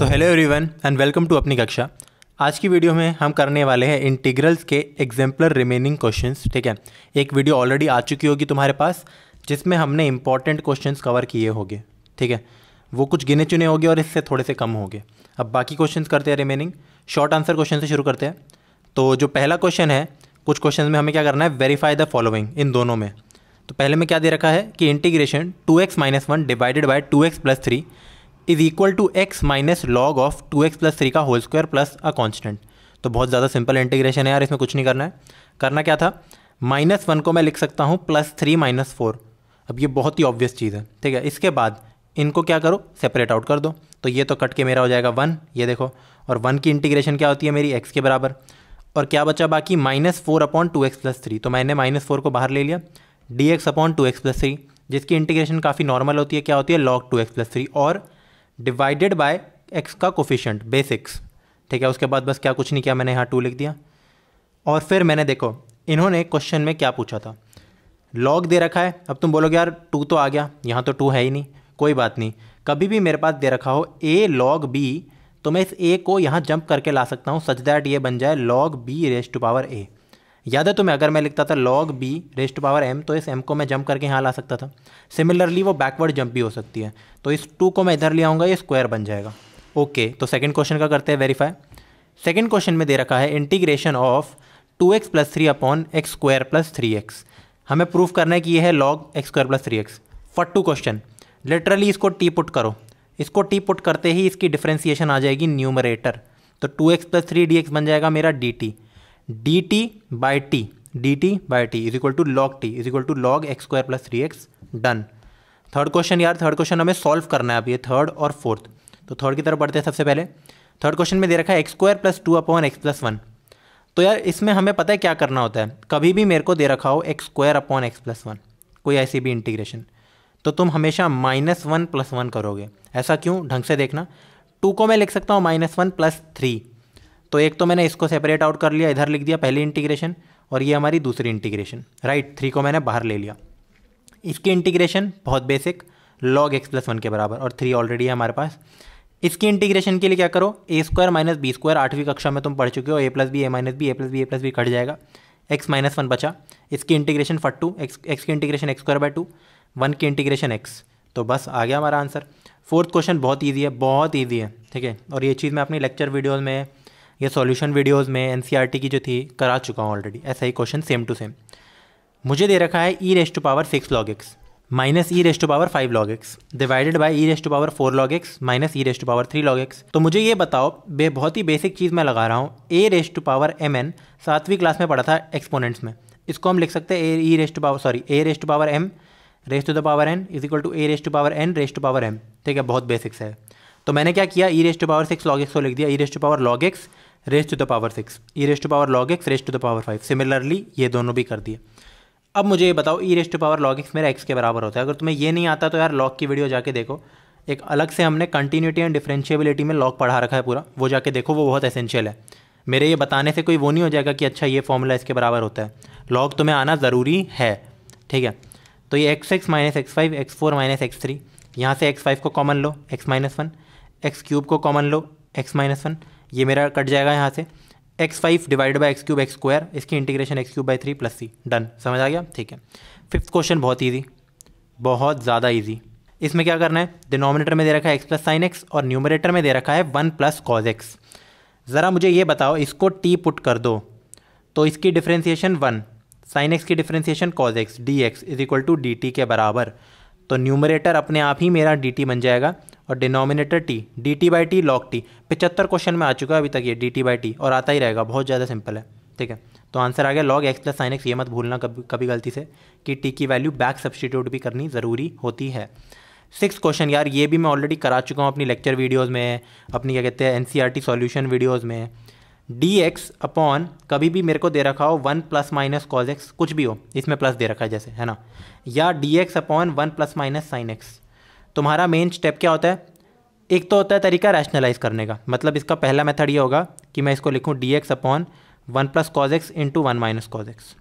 Hello everyone and welcome to अपनी कक्षा। आज की वीडियो में हम करने वाले हैं इंटीग्रल्स के एग्जाम्पलर रिमेनिंग क्वेश्चंस। ठीक है, एक वीडियो ऑलरेडी आ चुकी होगी तुम्हारे पास जिसमें हमने इंपॉर्टेंट क्वेश्चंस कवर किए होंगे। ठीक है, वो कुछ गिने चुने होंगे और इससे थोड़े से कम होंगे। अब बाकी क्वेश्चंस करते हैं रिमेनिंग। शॉर्ट आंसर क्वेश्चन से शुरू करते हैं। तो जो पहला क्वेश्चन है, कुछ क्वेश्चन में हमें क्या करना है, वेरीफाई द फॉलोइंग इन दोनों में। तो पहले में क्या दे रखा है कि integration 2x - 1 divided by 2x + 3 is equal to x minus log of 2x + 3 का whole square plus a constant. तो बहुत ज़्यादा सिंपल इंटीग्रेशन है यार, इसमें कुछ नहीं करना है। करना क्या था, -1 को मैं लिख सकता हूँ +3 - 4। अब ये बहुत ही ऑब्वियस चीज़ है। ठीक है, इसके बाद इनको क्या करो, सेपरेट आउट कर दो। तो ये तो कट के मेरा हो जाएगा 1, ये देखो। और 1 की इंटीग्रेशन क्या होती है मेरी, x के बराबर। और क्या बचा बाकी, -4/2x + 3। तो मैंने -4 को बाहर ले लिया, dx/2x + 3 जिसकी इंटीग्रेशन काफ़ी नॉर्मल होती है, क्या होती है, log 2x + 3 और डिवाइडेड बाय x का कोफिशिएंट बेसिक्स। ठीक है, उसके बाद बस क्या कुछ नहीं किया, मैंने यहाँ 2 लिख दिया। और फिर मैंने देखो इन्होंने क्वेश्चन में क्या पूछा था, लॉग दे रखा है। अब तुम बोलोगे यार 2 तो आ गया, यहाँ तो 2 है ही नहीं। कोई बात नहीं, कभी भी मेरे पास दे रखा हो a log b, तो मैं इस a को यहाँ जंप करके ला सकता हूँ सच दैट ये बन जाए log b⁻a। याद है तुम्हें, अगर मैं लिखता था log b⁻m तो इस m को मैं जंप करके यहाँ ला सकता था। सिमिलरली वो बैकवर्ड जंप भी हो सकती है। तो इस 2 को मैं इधर ले आऊँगा, ये स्क्वायर बन जाएगा। ओके, तो सेकंड क्वेश्चन का करते हैं वेरीफाई। सेकंड क्वेश्चन में दे रखा है integration of 2x + 3/x² + 3x। हमें प्रूफ करना है कि ये है log x² + 3x। फट्टू क्वेश्चन, लिटरली इसको टी पुट करो। इसको टी पुट करते ही इसकी डिफ्रेंसिएशन आ जाएगी न्यूमरेटर। तो 2x + 3dx बन जाएगा मेरा dt is equal to log t is equal to log x² + 3x। Done. Third question यार, थर्ड क्वेश्चन हमें सॉल्व करना है अब, ये थर्ड और फोर्थ। तो थर्ड की तरफ बढ़ते हैं। सबसे पहले थर्ड क्वेश्चन में दे रखा है x² + 2/x + 1। तो यार इसमें हमें पता है क्या करना होता है, कभी भी मेरे को दे रखा हो x² / x + 1 कोई ऐसी भी इंटीग्रेशन, तो तुम हमेशा -1 + 1 करोगे। ऐसा क्यों, ढंग से देखना। 2 को मैं लिख सकता हूँ -1 + 3। तो एक तो मैंने इसको सेपरेट आउट कर लिया, इधर लिख दिया पहली इंटीग्रेशन, और ये हमारी दूसरी इंटीग्रेशन। राइट, 3 को मैंने बाहर ले लिया। इसकी इंटीग्रेशन बहुत बेसिक, log x + 1 के बराबर, और 3 ऑलरेडी है हमारे पास। इसकी इंटीग्रेशन के लिए क्या करो, a² - b²। 8वीं कक्षा में तुम पढ़ चुके हो, a + b, a - b, a + b, a + b cut जाएगा, x - 1 बचा। इसकी इंटीग्रेशन फट्टू, x की इंटीग्रेशन x²/2, 1 की इंटीग्रेशन x। तो बस आ गया हमारा आंसर। फोर्थ क्वेश्चन बहुत ईजी है, बहुत ईजी है। ठीक है, और ये चीज़ मैं अपनी लेक्चर वीडियोज़ में या सॉल्यूशन वीडियोस में एनसीईआरटी की जो थी करा चुका हूँ ऑलरेडी। ऐसा ही क्वेश्चन सेम टू सेम। मुझे दे रखा है e⁻6 log x - e⁻5 log x divided by e⁻4 log x - e⁻3 log x। तो मुझे ये बताओ, बहुत ही बेसिक चीज़ मैं लगा रहा हूँ, a⁻mn 7वीं क्लास में पढ़ा था एक्सपोनेंट्स में। इसको हम लिख सकते हैं a⁻m is equal to a⁻n⁻m। ठीक है, बहुत बेसिक्स है। तो मैंने क्या किया, e⁻6 log x को लिख दिया e⁻log x raised to the power 6, e⁻log x raised to the power 5। Similarly ये दोनों भी कर दिए। अब मुझे ये बताओ e⁻log x मेरा x के बराबर होता है। अगर तुम्हें ये नहीं आता तो यार log की वीडियो जाके देखो, एक अलग से हमने कंटिन्यूटी एंड डिफरेंशिएबिलिटी में log पढ़ा रखा है पूरा, वो जाके देखो, वो बहुत एसेंशियल है। मेरे ये बताने से कोई वो नहीं हो जाएगा कि अच्छा ये फॉर्मूला इसके बराबर होता है। log तुम्हें आना ज़रूरी है। ठीक है, तो ये x6 - x5 x4 - x3, यहाँ से x5 को कॉमन लो, x - 1, x³ को कॉमन लो, x - 1, ये मेरा कट जाएगा यहाँ से, x5 divide by x³ x², इसकी इंटीग्रेशन x³ / 3 + c। डन, समझ आ गया। ठीक है, फिफ्थ क्वेश्चन बहुत ईजी, बहुत ज़्यादा ईजी। इसमें क्या करना है, डिनोमिनेटर में दे रखा है x + sin x और न्यूमरेटर में दे रखा है 1 + cos x। ज़रा मुझे ये बताओ, इसको t पुट कर दो तो इसकी डिफ्रेंसिएशन 1, sin x की differentiation cos x, dx is equal to dt के बराबर। तो न्यूमरेटर अपने आप ही मेरा dt बन जाएगा और denominator t, dt/t log t। 75 question में आ चुका है अभी तक ये dt/t, और आता ही रहेगा, बहुत ज़्यादा सिंपल है। ठीक है, तो आंसर आ गया log x + sin x। ये मत भूलना कभी गलती से कि t की वैल्यू बैक सब्सटीट्यूट भी करनी ज़रूरी होती है। 6 क्वेश्चन यार, ये भी मैं ऑलरेडी करा चुका हूँ अपनी लेक्चर वीडियोज़ में, अपनी क्या कहते हैं एनसीईआरटी सॉल्यूशन वीडियोज़ में। dx अपॉन कभी भी मेरे को दे रखा हो 1 ± cos x, कुछ भी हो, इसमें प्लस दे रखा है जैसे, है ना, या dx अपॉन 1 ± sin x। तुम्हारा मेन स्टेप क्या होता है, एक तो होता है तरीका रैशनलाइज करने का, मतलब इसका पहला मेथड ये होगा कि मैं इसको लिखूँ dx upon 1 + cos x into 1 - cos x।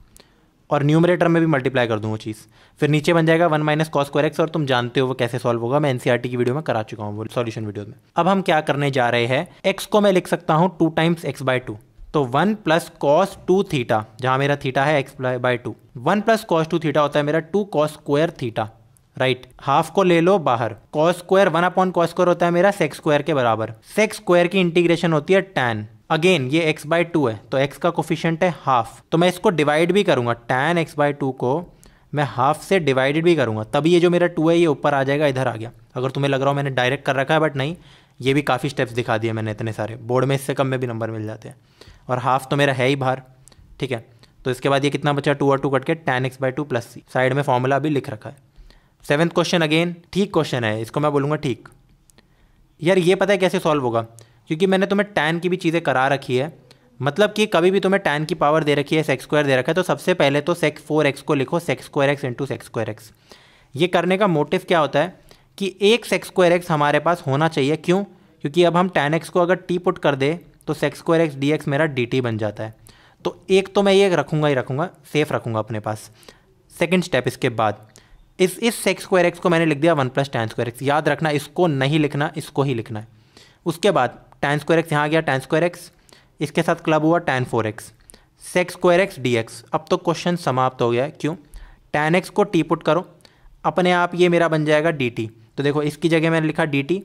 और न्यूमरेटर में भी मल्टीप्लाई कर दूँ वो चीज़, फिर नीचे बन जाएगा 1 माइनस कॉस स्क्वायर एक्स, और तुम जानते हो वो कैसे सॉल्व होगा, मैं एनसीईआरटी की वीडियो में करा चुका हूँ वो सॉल्यूशन वीडियो में। अब हम क्या करने जा रहे हैं, एक्स को मैं लिख सकता हूँ 2 टाइम्स x/2, तो 1 प्लस कॉस 2 थीटा, जहाँ मेरा थीटा है x/2, 1 प्लस कॉस 2 थीटा होता है मेरा 2 cos square theta, right. Half को ले लो बाहर, cos square 1 upon cos square होता है मेरा सेक स्क्वायर के बराबर, सेक स्क्वायर की इंटीग्रेशन होती है tan, अगेन ये x/2 है तो x का कोफिशिएंट है हाफ, तो मैं इसको डिवाइड भी करूंगा, tan x/2 को मैं हाफ से डिवाइडेड भी करूंगा, तभी ये जो मेरा 2 है ये ऊपर आ जाएगा, इधर आ गया। अगर तुम्हें लग रहा हो मैंने डायरेक्ट कर रखा है, बट नहीं, ये भी काफ़ी स्टेप्स दिखा दिए मैंने इतने सारे, बोर्ड में इससे कम में भी नंबर मिल जाते हैं, और हाफ तो मेरा है ही बाहर, ठीक है। तो इसके बाद ये कितना बचा, 2 और 2 कट के tan x/2 plus c, side में फॉर्मूला भी लिख रखा है। 7th क्वेश्चन अगेन ठीक क्वेश्चन है, इसको मैं बोलूँगा ठीक। यार ये पता है कैसे सॉल्व होगा, क्योंकि मैंने तुम्हें tan की भी चीज़ें करा रखी है, मतलब कि कभी भी तुम्हें tan की पावर दे रखी है, सेक स्क्वायर दे रखा है, तो सबसे पहले तो सेक 4x को लिखो sec square X into sec square X. ये करने का मोटिव क्या होता है कि एक सेक स्क्वायर एक्स हमारे पास होना चाहिए, क्यों, क्योंकि अब हम tan x को अगर t पुट कर दे तो sec square X D X मेरा dt बन जाता है, तो एक तो मैं ये रखूँगा ही रखूँगा, सेफ रखूँगा अपने पास। सेकेंड स्टेप इसके बाद इस सेक स्क्वायर एक्स को मैंने लिख दिया 1 प्लस टैन स्क्वायर एक्स, याद रखना इसको नहीं लिखना, इसको ही लिखना है। उसके बाद टैन स्क्वायर एक्स यहाँ आ गया, टैन स्क्वायर एक्स, इसके साथ क्लब हुआ tan 4x, sec square X D X. अब तो क्वेश्चन समाप्त हो गया है, क्यों, tan x को t पुट करो, अपने आप ये मेरा बन जाएगा dt, तो देखो इसकी जगह मैंने लिखा dt,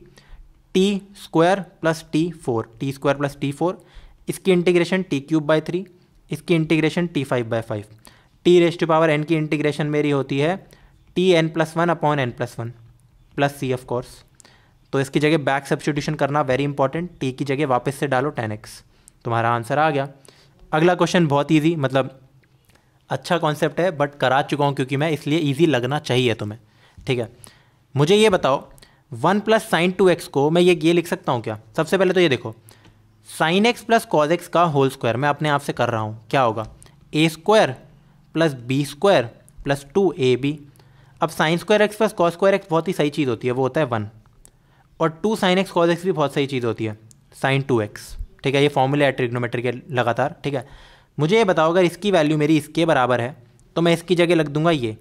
t square plus t4, t square plus t4, इसकी इंटीग्रेशन t³/3, इसकी इंटीग्रेशन t5/5, t⁻n की इंटीग्रेशन मेरी होती है tn+1 upon n+1 plus c of course. तो इसकी जगह बैक सब्स्टिट्यूशन करना वेरी इंपॉर्टेंट, t की जगह वापस से डालो tan x, तुम्हारा आंसर आ गया। अगला क्वेश्चन बहुत इजी, मतलब अच्छा कॉन्सेप्ट है बट करा चुका हूँ क्योंकि मैं, इसलिए इजी लगना चाहिए तुम्हें, ठीक है। मुझे ये बताओ 1 प्लस साइन 2x को मैं ये लिख सकता हूँ क्या। सबसे पहले तो ये देखो, sine x plus cos x का होल स्क्वायर मैं अपने आप से कर रहा हूँ, क्या होगा, a square plus B square plus 2ab। अब sine square X plus cos square X बहुत ही सही चीज़ होती है, वो होता है 1, और 2 साइन एक्स कॉस एक्स भी बहुत सही चीज़ होती है, साइन 2x, ठीक है। ये फॉर्मूले है ट्रिग्नोमेट्री के लगातार, ठीक है। मुझे ये बताओ अगर इसकी वैल्यू मेरी इसके बराबर है तो मैं इसकी जगह लिख दूंगा ये,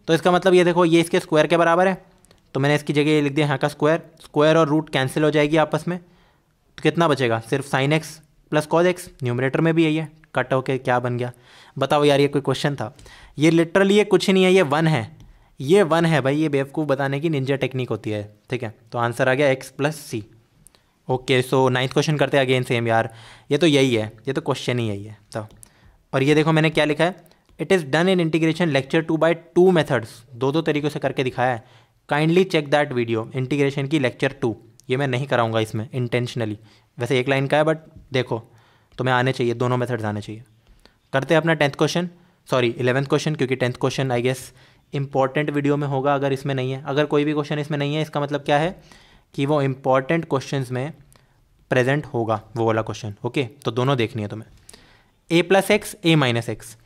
तो इसका मतलब ये देखो ये इसके स्क्वायर के बराबर है, तो मैंने इसकी जगह ये लिख दिया यहाँ का स्क्वायर, स्क्वायर और रूट कैंसिल हो जाएगी आपस में, तो कितना बचेगा, सिर्फ sine x plus cos x, numerator में भी यही है, कट होके क्या बन गया। बताओ यार ये कोई क्वेश्चन था, ये लिटरली ये कुछ नहीं है, ये 1 है, ये 1 है भाई, ये बेवकूफ़ बताने की निंजा टेक्निक होती है, ठीक है। तो आंसर आ गया x प्लस सी। ओके, सो 9th क्वेश्चन करते हैं अगेन सेम यार, ये तो यही है, ये तो क्वेश्चन ही यही है। तो और ये देखो मैंने क्या लिखा है, it is done in integration lecture 2 by 2 methods, दो तरीक़ों से करके दिखाया है, kindly check that video, integration की लेक्चर 2, ये मैं नहीं कराऊंगा इसमें इंटेंशनली, वैसे एक लाइन का है बट देखो तुम्हें आने चाहिए, दोनों मेथड्स आने चाहिए। करते हैं अपना 10th question, sorry 11th question, क्योंकि 10th question I guess important video में होगा, अगर इसमें नहीं है, अगर कोई भी क्वेश्चन इसमें नहीं है इसका मतलब क्या है कि वो इंपॉर्टेंट क्वेश्चंस में प्रेजेंट होगा वो वाला क्वेश्चन, ओके। तो दोनों देखनी है तुम्हें, a plus x A minus x.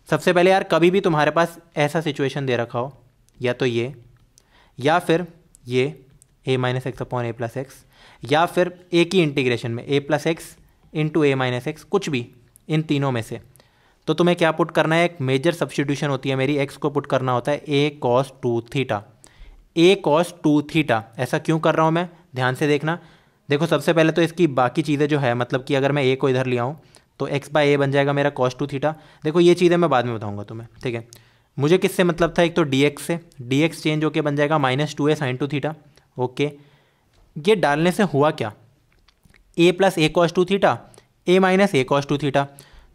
सबसे पहले यार कभी भी तुम्हारे पास ऐसा सिचुएशन दे रखा हो, या तो ये या फिर ये a minus x upon A plus x, या फिर a की इंटीग्रेशन में a plus x into A minus x, कुछ भी इन तीनों में से, तो तुम्हें क्या पुट करना है, एक मेजर सब्स्टिट्यूशन होती है मेरी, x को पुट करना होता है a cos 2 theta, a cos 2 theta. ऐसा क्यों कर रहा हूँ मैं, ध्यान से देखना। देखो सबसे पहले तो इसकी बाकी चीज़ें जो है, मतलब कि अगर मैं a को इधर ले आऊँ तो x बाय a बन जाएगा मेरा cos 2 थीटा। देखो ये चीज़ें मैं बाद में बताऊँगा तुम्हें, ठीक है। मुझे किससे मतलब था, एक तो dx से, dx चेंज होके बन जाएगा -2a sin 2 थीटा, ओके। ये डालने से हुआ क्या, a plus A cos 2 theta, a minus A cos 2 theta.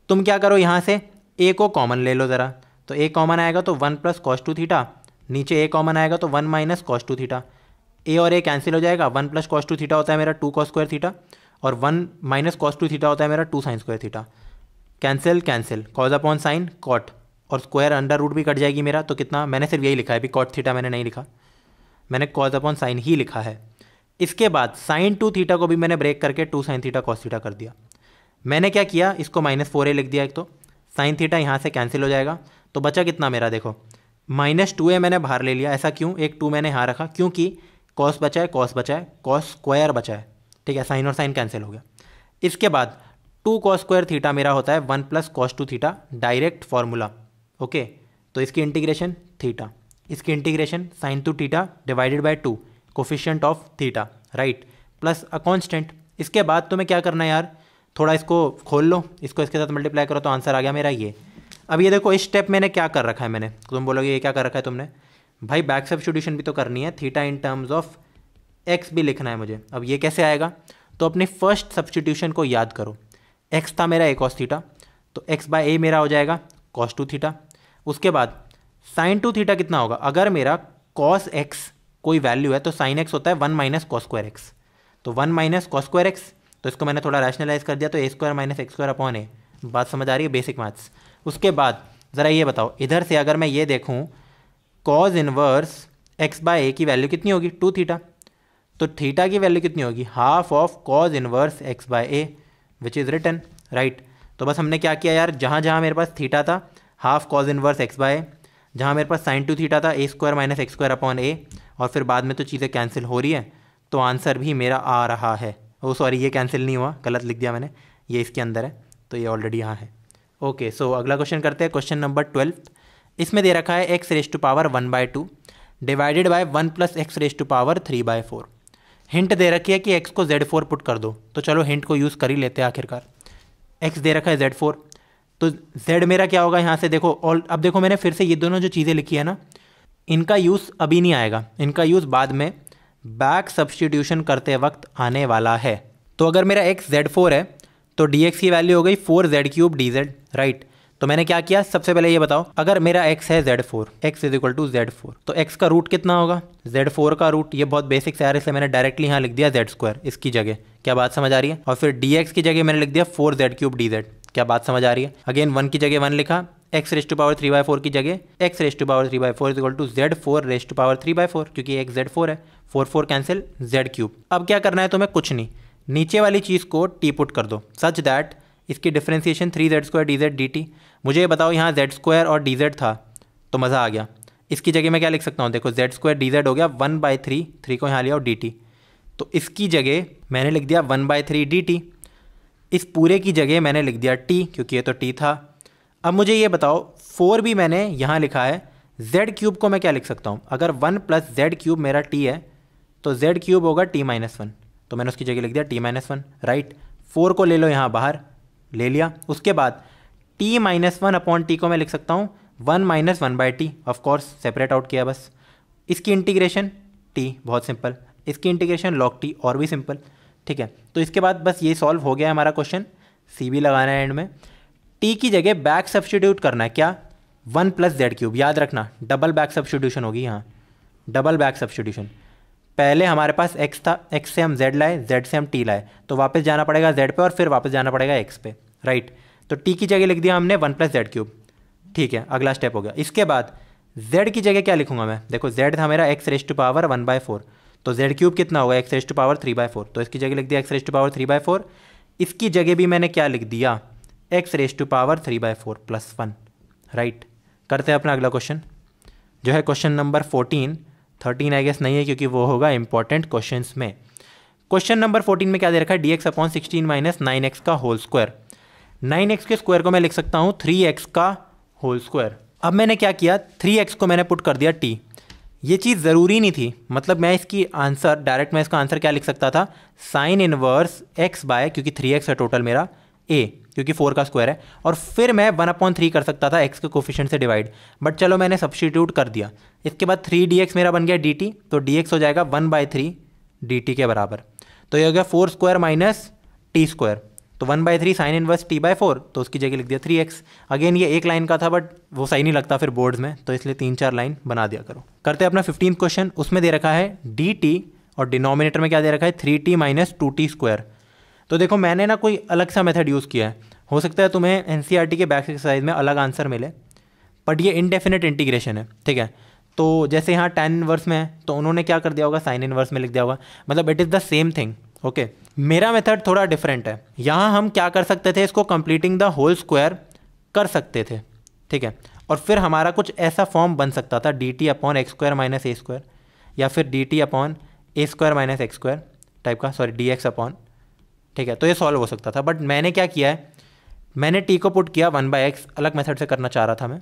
तुम क्या करो, यहाँ से a को कॉमन ले लो ज़रा, तो a कॉमन आएगा तो 1 प्लस कॉस 2 थीटा, नीचे a कॉमन आएगा तो 1 माइनस कॉस 2 थीटा, a और a कैंसिल हो जाएगा, 1 प्लस कॉस 2 थीटा होता है मेरा 2 कॉस स्क्वायर थीटा, और 1 माइनस कॉस 2 थीटा होता है मेरा 2 sine square theta. Cancel cancel, cos upon sine cot, और स्क्वायर अंडर रूट भी कट जाएगी मेरा, तो कितना, मैंने सिर्फ यही लिखा है, अभी कॉट थीटा मैंने नहीं लिखा, मैंने कॉज अपॉन साइन ही लिखा है। इसके बाद साइन 2 थीटा को भी मैंने ब्रेक करके 2 साइन थीटा कॉस थीटा कर दिया। मैंने क्या किया, इसको -4a लिख दिया, एक तो साइन थीटा यहाँ से कैंसिल हो जाएगा, तो बचा कितना मेरा, देखो -2a मैंने बाहर ले लिया। ऐसा क्यों, एक 2 मैंने यहाँ रखा, क्योंकि कॉस बचा है, कॉस बचा है, कॉस स्क्वायर बचा है, ठीक है, साइन और साइन कैंसिल हो गया। इसके बाद 2 कॉस स्क्वायर थीटा मेरा होता है 1 plus cos 2 theta, direct formula, okay, तो इसकी इंटीग्रेशन थीटा, इसकी integration sign two theta divided by 2 coefficient of theta, right, plus a constant. इसके बाद तुम्हें क्या करना है यार, थोड़ा इसको खोल लो, इसको इसके साथ मल्टीप्लाई करो तो आंसर आ गया मेरा ये। अब ये देखो इस स्टेप मैंने क्या कर रखा है, मैंने, तुम बोलोगे ये क्या कर रखा है तुमने, भाई बैक सब्स्टिट्यूशन भी तो करनी है, theta in terms of x भी लिखना है मुझे। अब ये कैसे आएगा, तो अपनी फर्स्ट सब्स्टिट्यूशन को याद करो, एक्स था मेरा ए कॉस थीटा, तो एक्स बाय ए मेरा हो जाएगा कॉस टू थीटा। उसके बाद साइन टू थीटा कितना होगा, अगर मेरा कॉस एक्स कोई वैल्यू है तो साइन एक्स होता है 1 माइनस कॉस स्क्वायर एक्स, तो 1 माइनस कॉस स्क्वायर एक्स, तो इसको मैंने थोड़ा रैशनलाइज कर दिया, तो ए square minus x square upon A. बात समझ आ रही है, बेसिक मैथ्स। उसके बाद ज़रा ये बताओ, इधर से अगर मैं ये देखूँ कॉज इनवर्स एक्स बाय ए की वैल्यू कितनी होगी, 2 थीटा, तो थीटा की वैल्यू कितनी होगी, half of cos inverse x by a which is written, right. तो बस हमने क्या किया यार, जहाँ जहाँ मेरे पास थीटा था half cos inverse x by a, जहाँ मेरे पास साइन टू थीटा था a square minus x square upon a, और फिर बाद में तो चीज़ें कैंसिल हो रही है, तो आंसर भी मेरा आ रहा है। ओ सॉरी, ये कैंसिल नहीं हुआ, गलत लिख दिया मैंने, ये इसके अंदर है, तो ये ऑलरेडी यहाँ है। ओके, सो अगला क्वेश्चन करते हैं, क्वेश्चन नंबर 12। इसमें दे रखा है x raise to power 1/2 divided by 1 plus x raise to power 3/4। Hint दे रखी है कि एक्स को Z4 पुट कर दो, तो चलो हिंट को यूज़ कर ही लेते हैं आखिरकार। एक्स दे रखा है Z4, तो Z मेरा क्या होगा यहाँ से देखो, और अब देखो मैंने फिर से ये दोनों जो चीज़ें लिखी है ना, इनका यूज़ अभी नहीं आएगा, इनका यूज़ बाद में बैक सब्स्टिट्यूशन करते वक्त आने वाला है। तो अगर मेरा एक्स Z4 है तो dx की वैल्यू हो गई 4z³ dz, राइट। तो मैंने क्या किया, सबसे पहले ये बताओ, अगर मेरा x है Z4, x is equal to Z4, तो x का रूट कितना होगा, Z4 का रूट, ये बहुत बेसिक है यार, इसलिए मैंने डायरेक्टली यहाँ लिख दिया Z² इसकी जगह, क्या बात समझ आ रही है। और फिर dx की जगह मैंने लिख दिया 4z³ dz, क्या बात समझ आ रही है। अगेन 1 की जगह 1 लिखा, x रेज टू पावर 3/4 की जगह x raise to power 3/4 is equal to Z4 raise to power 3/4, क्योंकि x Z4 है, 4 कैंसिल, Z³। अब क्या करना है तुम्हें, कुछ नहीं, नीचे वाली चीज़ को टी पुट कर दो सच दैट इसकी डिफरेंशिएशन 3z² dz dt। मुझे ये बताओ यहाँ z² और dz था तो मज़ा आ गया, इसकी जगह मैं क्या लिख सकता हूँ, देखो z² dz हो गया 1/3, 3 को यहाँ लिया और dt, तो इसकी जगह मैंने लिख दिया 1/3 dt, इस पूरे की जगह मैंने लिख दिया t, क्योंकि ये तो t था। अब मुझे ये बताओ 4 भी मैंने यहाँ लिखा है, z³ को मैं क्या लिख सकता हूँ, अगर 1 प्लस z³ मेरा t है तो z³ होगा t-1, तो मैंने उसकी जगह लिख दिया t-1, राइट। 4 को ले लो यहाँ बाहर, ले लिया। उसके बाद t-1 अपॉन टी को मैं लिख सकता हूँ 1 minus 1/t, of course separate out किया बस। इसकी इंटीग्रेशन t, बहुत सिंपल, इसकी इंटीग्रेशन log t, और भी सिंपल, ठीक है। तो इसके बाद बस ये सॉल्व हो गया है हमारा क्वेश्चन, सी भी लगाना है एंड में। t की जगह बैक सब्स्टिट्यूट करना है, क्या, 1 प्लस z³, याद रखना डबल बैक सब्स्टिट्यूशन होगी यहाँ, डबल बैक सब्स्टिट्यूशन। पहले हमारे पास x था, x से हम z लाए, z से हम t लाए, तो वापस जाना पड़ेगा z पे और फिर वापस जाना पड़ेगा x पे, राइट। तो t की जगह लिख दिया हमने 1 प्लस z³, ठीक है, अगला स्टेप हो गया। इसके बाद z की जगह क्या लिखूंगा मैं, देखो z था मेरा x रेज टू पावर 1/4, तो z³ कितना होगा, x रेज टू पावर 3/4, तो इसकी जगह लिख दिया x रेज टू पावर 3/4, इसकी जगह भी मैंने क्या लिख दिया, x raise to power 3/4 plus 1, right. करते हैं अपना अगला क्वेश्चन, जो है क्वेश्चन नंबर 13 आई गेस नहीं है क्योंकि वो होगा इंपॉर्टेंट क्वेश्चंस में। क्वेश्चन नंबर 14 में क्या दे रखा है, dx अपॉन 16 माइनस 9x का होल स्क्वायर। 9x के स्क्वायर को मैं लिख सकता हूँ 3x का होल स्क्वायर। अब मैंने क्या किया, 3x को मैंने पुट कर दिया t, ये चीज़ ज़रूरी नहीं थी, मतलब मैं इसकी आंसर डायरेक्ट, मैं इसका आंसर क्या लिख सकता था, साइन इनवर्स x बाय, क्योंकि 3x है टोटल मेरा, a क्योंकि 4 का स्क्वायर है, और फिर मैं 1/3 कर सकता था x के कोफिशिएंट से डिवाइड, बट चलो मैंने सब्स्टिट्यूट कर दिया। इसके बाद 3dx मेरा बन गया dt, तो dx हो जाएगा 1/3 dt के बराबर, तो ये हो गया 4 स्क्वायर माइनस t स्क्वायर, तो 1/3 साइन इनवर्स t/4, तो उसकी जगह लिख दिया 3x। अगेन ये एक लाइन का था बट वो सही नहीं लगता फिर बोर्ड्स में, तो इसलिए 3-4 लाइन बना दिया करो। करते हैं अपना 15th क्वेश्चन, उसमें दे रखा है dt और डिनोमिनेटर में क्या दे रखा है 3t माइनस 2t स्क्वायर। तो देखो मैंने ना कोई अलग सा मेथड यूज़ किया है, हो सकता है तुम्हें एनसीईआरटी के बैक एक्सरसाइज में अलग आंसर मिले, बट ये इनडेफिनेट इंटीग्रेशन है, ठीक है। तो जैसे यहाँ tan इनवर्स में है तो उन्होंने क्या कर दिया होगा, साइन इनवर्स में लिख दिया होगा, मतलब it is the same thing, okay. मेरा मेथड थोड़ा डिफरेंट है, यहाँ हम क्या कर सकते थे, इसको कंप्लीटिंग द होल स्क्वायर कर सकते थे, ठीक है, और फिर हमारा कुछ ऐसा फॉर्म बन सकता था dt upon x square minus a square, या फिर dt upon a square minus x square type का, सॉरी dx अपॉन, ठीक है। तो ये सॉल्व हो सकता था, बट मैंने क्या किया है, मैंने t को पुट किया 1/x, अलग मेथड से करना चाह रहा था मैं,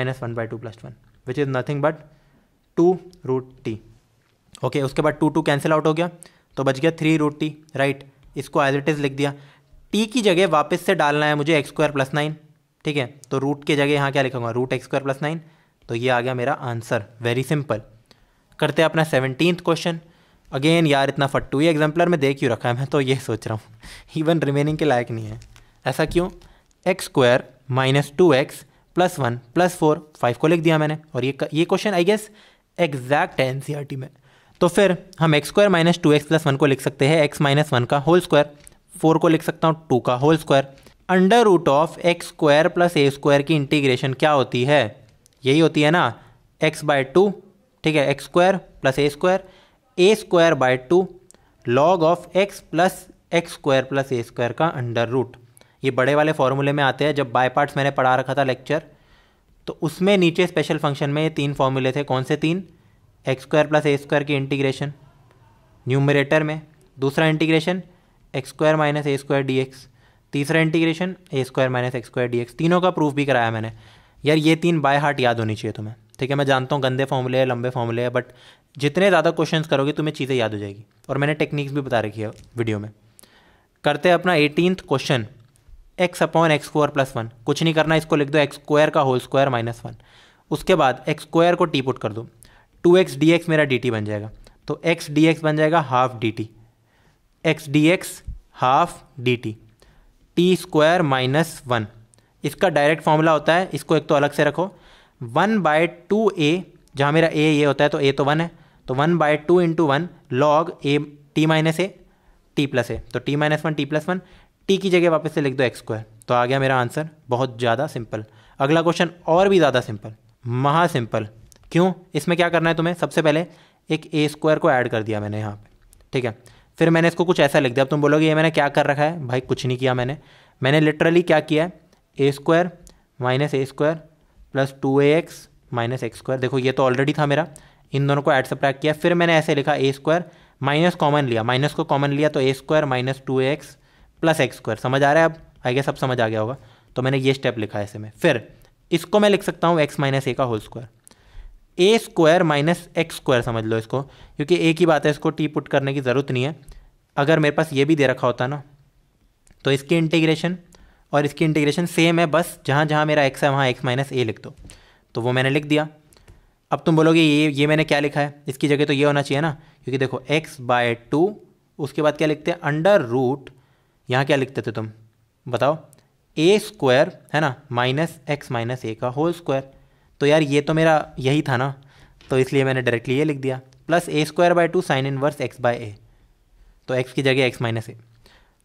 minus 1/2 plus 1 which is nothing but 2√t। Okay, उसके बाद 2 कैंसिल आउट हो गया तो बच गया 3√t, राइट। इसको एज इट इज़ लिख दिया। t की जगह वापस से डालना है मुझे x² + 9, ठीक है। तो रूट की जगह यहाँ क्या लिखूंगा, √x² + 9। तो ये आ गया मेरा आंसर, वेरी सिंपल। करते हैं अपना 17th क्वेश्चन। अगेन यार इतना फट्टू, ये एग्जाम्पलर में दे क्यों रखा है, मैं तो ये सोच रहा हूँ इवन रिमेनिंग के लायक नहीं है। ऐसा क्यों, x² - 2x + 1 + 4, 5 को लिख दिया मैंने। और ये क्वेश्चन आई गेस एग्जैक्ट है NCERT में। तो फिर हम x² - 2x + 1 को लिख सकते हैं x - 1 का होल स्क्वायर, 4 को लिख सकता हूँ 2 का होल स्क्वायर। √(x² + a² की इंटीग्रेशन क्या होती है, यही होती है ना, x/2, ठीक है, x² + a²/2 log of x + x² + a² का अंडर रूट। ये बड़े वाले फॉर्मूले में आते हैं, जब बाय पार्ट्स मैंने पढ़ा रखा था लेक्चर, तो उसमें नीचे स्पेशल फंक्शन में ये 3 फॉर्मूले थे। कौन से 3, x² + a² की इंटीग्रेशन न्यूमरेटर में, दूसरा इंटीग्रेशन x² - a² dx, तीसरा इंटीग्रेशन a² - x² dx। तीनों का प्रूफ भी कराया मैंने। यार ये 3 बाय हार्ट याद होनी चाहिए तुम्हें, ठीक है। मैं जानता हूँ गंदे फॉर्मूले हैं, लंबे फॉर्मूले हैं, बट जितने ज़्यादा क्वेश्चंस करोगे तुम्हें चीज़ें याद हो जाएगी। और मैंने टेक्निक्स भी बता रखी है वीडियो में। करते हैं अपना 18th क्वेश्चन, x/x² + 1। कुछ नहीं करना, इसको लिख दो x² का होल स्क्वायर -1। उसके बाद x² को टी पुट कर दो, 2x dx मेरा dt बन जाएगा। तो x dx बन जाएगा half dt, x dx half dt, t² - 1। इसका डायरेक्ट फॉर्मूला होता है, इसको एक तो अलग से रखो, 1/2a, जहाँ मेरा a ये होता है तो a तो 1 है, तो 1/2 × 1 log a t - a t + a, तो t - 1 t + 1, t की जगह वापस से लिख दो x²। तो आ गया मेरा आंसर, बहुत ज़्यादा सिंपल। अगला क्वेश्चन और भी ज़्यादा सिंपल, महा सिंपल। क्यों? इसमें क्या करना है तुम्हें, सबसे पहले एक ए स्क्वायर को ऐड कर दिया मैंने यहाँ पे, ठीक है। फिर मैंने इसको कुछ ऐसा लिख दिया। अब तुम बोलोगे ये मैंने क्या कर रखा है भाई, कुछ नहीं किया मैंने लिटरली क्या किया है, a square minus a square plus 2ax minus x square. देखो ये तो ऑलरेडी था मेरा, इन दोनों को ऐड सब्ट्रैक्ट किया। फिर मैंने ऐसे लिखा ए स्क्वायर माइनस कॉमन लिया, माइनस को कॉमन लिया तो ए square minus 2ax plus x square. समझ आ रहा है अब? आई गेस सब समझ आ गया होगा। तो मैंने ये स्टेप लिखा है ऐसे में। फिर इसको मैं लिख सकता हूँ एक्स माइनस ए का होल स्क्वायर, ए स्क्वायर माइनस एक्स स्क्वायर समझ लो इसको, क्योंकि ए की बात है, इसको टी पुट करने की ज़रूरत नहीं है। अगर मेरे पास ये भी दे रखा होता ना, तो इसकी इंटीग्रेशन और इसकी इंटीग्रेशन सेम है, बस जहाँ जहाँ मेरा एक्स है वहाँ एक्स माइनस ए लिख दो। तो वो मैंने लिख दिया। अब तुम बोलोगे ये मैंने क्या लिखा है, इसकी जगह तो ये होना चाहिए ना, क्योंकि देखो x/2, उसके बाद क्या लिखते हैं अंडर रूट, यहाँ क्या लिखते थे तुम बताओ, ए स्क्वायर है ना माइनस एक्स माइनस ए का होल स्क्वायर। तो यार ये तो मेरा यही था ना, तो इसलिए मैंने डायरेक्टली ये लिख दिया, plus a²/2 sine inverse x/a, तो x की जगह x माइनस ए।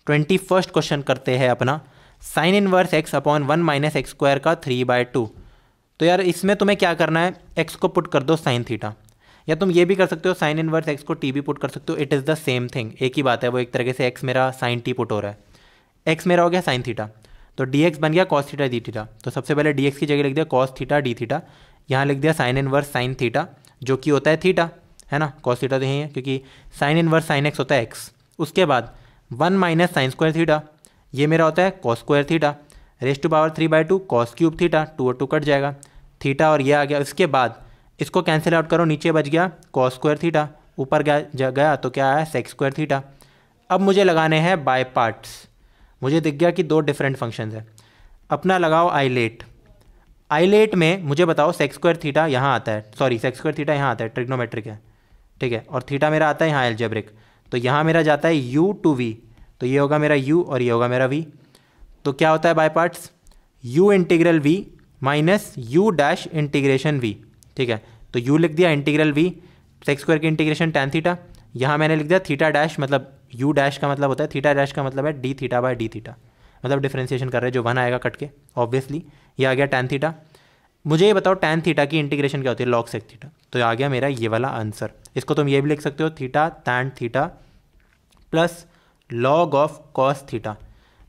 21st क्वेश्चन करते हैं अपना, sine inverse x upon 1 minus x square का 3/2। तो यार इसमें तुम्हें क्या करना है, x को पुट कर दो साइन थीटा, या तुम ये भी कर सकते हो साइन इनवर्स x को t भी पुट कर सकते हो, it is the same thing, एक ही बात है। वो एक तरीके से x मेरा साइन t पुट हो रहा है, x मेरा हो गया साइन थीटा, तो dx बन गया कॉस थीटा डी थीटा। तो सबसे पहले dx की जगह लिख दिया कॉस थीटा डी थीटा, यहाँ लिख दिया साइन इनवर्स साइन थीटा जो कि होता है थीटा, है ना, कॉस थीटा तो यही है क्योंकि साइन इनवर्स साइन एक्स होता है एक्स। उसके बाद 1 माइनस साइन स्क्वायर थीटा, ये मेरा होता है cos square theta, raise to power 3/2 cos cube theta, 2 और 2 कट जाएगा, थीटा और ये आ गया। उसके बाद इसको कैंसिल आउट करो, नीचे बच गया कॉस स्क्वायर थीटा, ऊपर गया तो क्या आया सेक्स स्क्वायर थीटा। अब मुझे लगाने हैं बाय पार्ट्स, मुझे दिख गया कि दो डिफरेंट फंक्शंस है। अपना लगाओ आइलेट, आइलेट में मुझे बताओ सेक्स स्क्वायर थीटा यहाँ आता है, सॉरी सेक्स स्क्वायर थीटा यहाँ आता है, ट्रिग्नोमेट्रिक है, ठीक है, और थीटा मेरा आता है यहाँ एल्जेब्रिक, तो यहाँ मेरा जाता है u टू v, तो ये होगा मेरा u और ये होगा मेरा v। तो क्या होता है बाय पार्ट्स, u इंटीग्रल v minus u dash integration v, ठीक है। तो u लिख दिया इंटीग्रल v, सेक्स स्क्वायर की इंटीग्रेशन टैन थीटा, यहाँ मैंने लिख दिया थीटा डैश, मतलब u डैश का मतलब होता है, थीटा डैश का मतलब है D theta by D theta, मतलब डिफ्रेंसिएशन कर रहे हैं, जो 1 आएगा कट के ऑब्वियसली, ये आ गया टैन थीटा। मुझे ये बताओ टैन थीटा की इंटीग्रेशन क्या होती है, लॉग सेक थीटा, तो आ गया मेरा ये वाला आंसर। इसको तुम ये भी लिख सकते हो theta tan theta plus log of cos theta.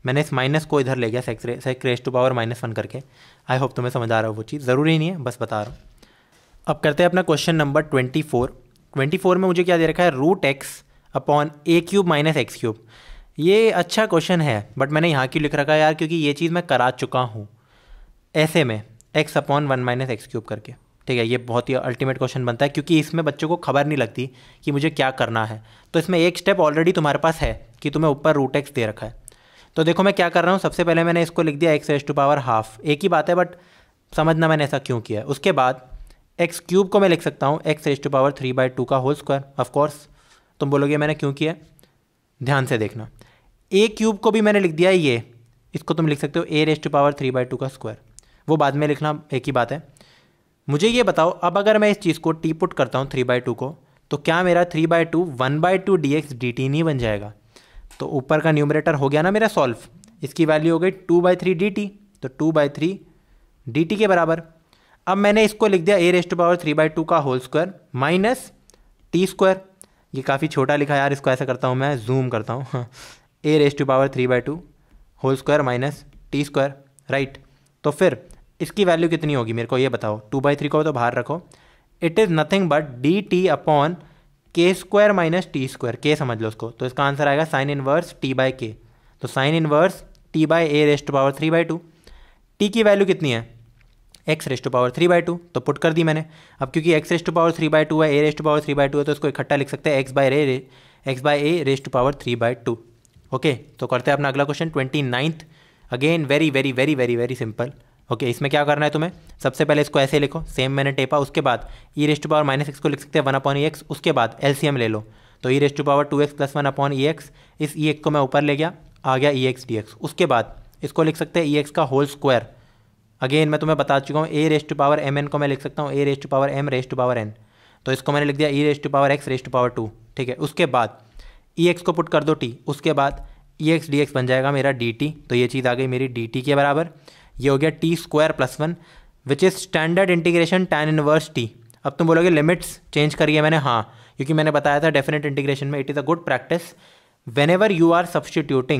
मैंने इस माइनस को इधर ले गया सेक रेज टू पावर -1 करके। आई होप तुम्हें समझ आ रहा हो वो चीज़, ज़रूरी नहीं है, बस बता रहा हूँ। अब करते हैं अपना क्वेश्चन नंबर 24 में मुझे क्या दे रखा है, √x upon a³ minus x³। ये अच्छा क्वेश्चन है, बट मैंने यहाँ क्यों लिख रखा है यार, क्योंकि ये चीज़ मैं करा चुका हूँ ऐसे में x अपॉन 1 माइनस x³ करके, ठीक है। ये बहुत ही अल्टीमेट क्वेश्चन बनता है, क्योंकि इसमें बच्चों को खबर नहीं लगती कि मुझे क्या करना है। तो इसमें एक स्टेप ऑलरेडी तुम्हारे पास है कि तुम्हें ऊपर √x दे रखा है। तो देखो मैं क्या कर रहा हूँ, सबसे पहले मैंने इसको लिख दिया x⁻², एक ही बात है बट समझना मैंने ऐसा क्यों किया है। उसके बाद x³ को मैं लिख सकता हूँ x⁻³ का होल स्क्वायर। ऑफकोर्स तुम बोलोगे मैंने क्यों किया, ध्यान से देखना। a³ को भी मैंने लिख दिया है ये, इसको तुम लिख सकते हो a⁻³ का स्क्वायर, वो बाद में लिखना, एक ही बात है। मुझे ये बताओ अब अगर मैं इस चीज़ को टी पुट करता हूँ 3/2 को, तो क्या मेरा 3/2 1/2 dx dt नहीं बन जाएगा। तो ऊपर का न्यूमरेटर हो गया ना मेरा सॉल्व, इसकी वैल्यू हो गई 2/3 dt, तो 2/3 dt के बराबर। अब मैंने इसको लिख दिया a⁻³ का whole square minus T square. ये काफ़ी छोटा लिखा यार, इसको ऐसा करता हूँ मैं, जूम करता हूँ a⁻³ whole square minus T square, right. तो फिर इसकी वैल्यू कितनी होगी मेरे को ये बताओ, 2/3 को तो बाहर रखो, it is nothing but dt upon k² minus T square, के समझ लो उसको। तो इसका आंसर आएगा साइन इनवर्स t/k, तो साइन इनवर्स t/a⁻³²। t की वैल्यू कितनी है, x⁻³², तो पुट कर दी मैंने। अब क्योंकि x⁻³ है, a⁻³ है, तो इसको इकट्ठा लिख सकते हैं x/a⁻³²। ओके, तो करते हैं अपना अगला question 29th। Again very very very very very simple. Okay, इसमें क्या करना है तुम्हें, सबसे पहले इसको ऐसे लिखो, सेम मैंने टेपा, उसके बाद e⁻⁻x को लिख सकते हैं 1/ex, उसके बाद एलसीएम ले लो, तो e⁻² + 1/ex, इस ex को मैं ऊपर ले गया, आ गया ex dx। उसके बाद इसको लिख सकते हैं ex का होल स्क्वायर। अगेन मैं तुम्हें बता चुका हूँ, a⁻mn को मैं लिख सकता हूँ a⁻m⁻n, तो इसको मैंने लिख दिया e⁻x⁻², ठीक है। उसके बाद ex को पुट कर दो t, उसके बाद ex dx बन जाएगा मेरा dt, तो ये चीज़ आ गई मेरी dt के बराबर। ये हो गया t² + 1 which is standard integration tan inverse t। अब तुम बोलोगे लिमिट्स चेंज करिए मैंने, हाँ, क्योंकि मैंने बताया था डेफिनेट इंटीग्रेशन में it is a good practice whenever you are substitute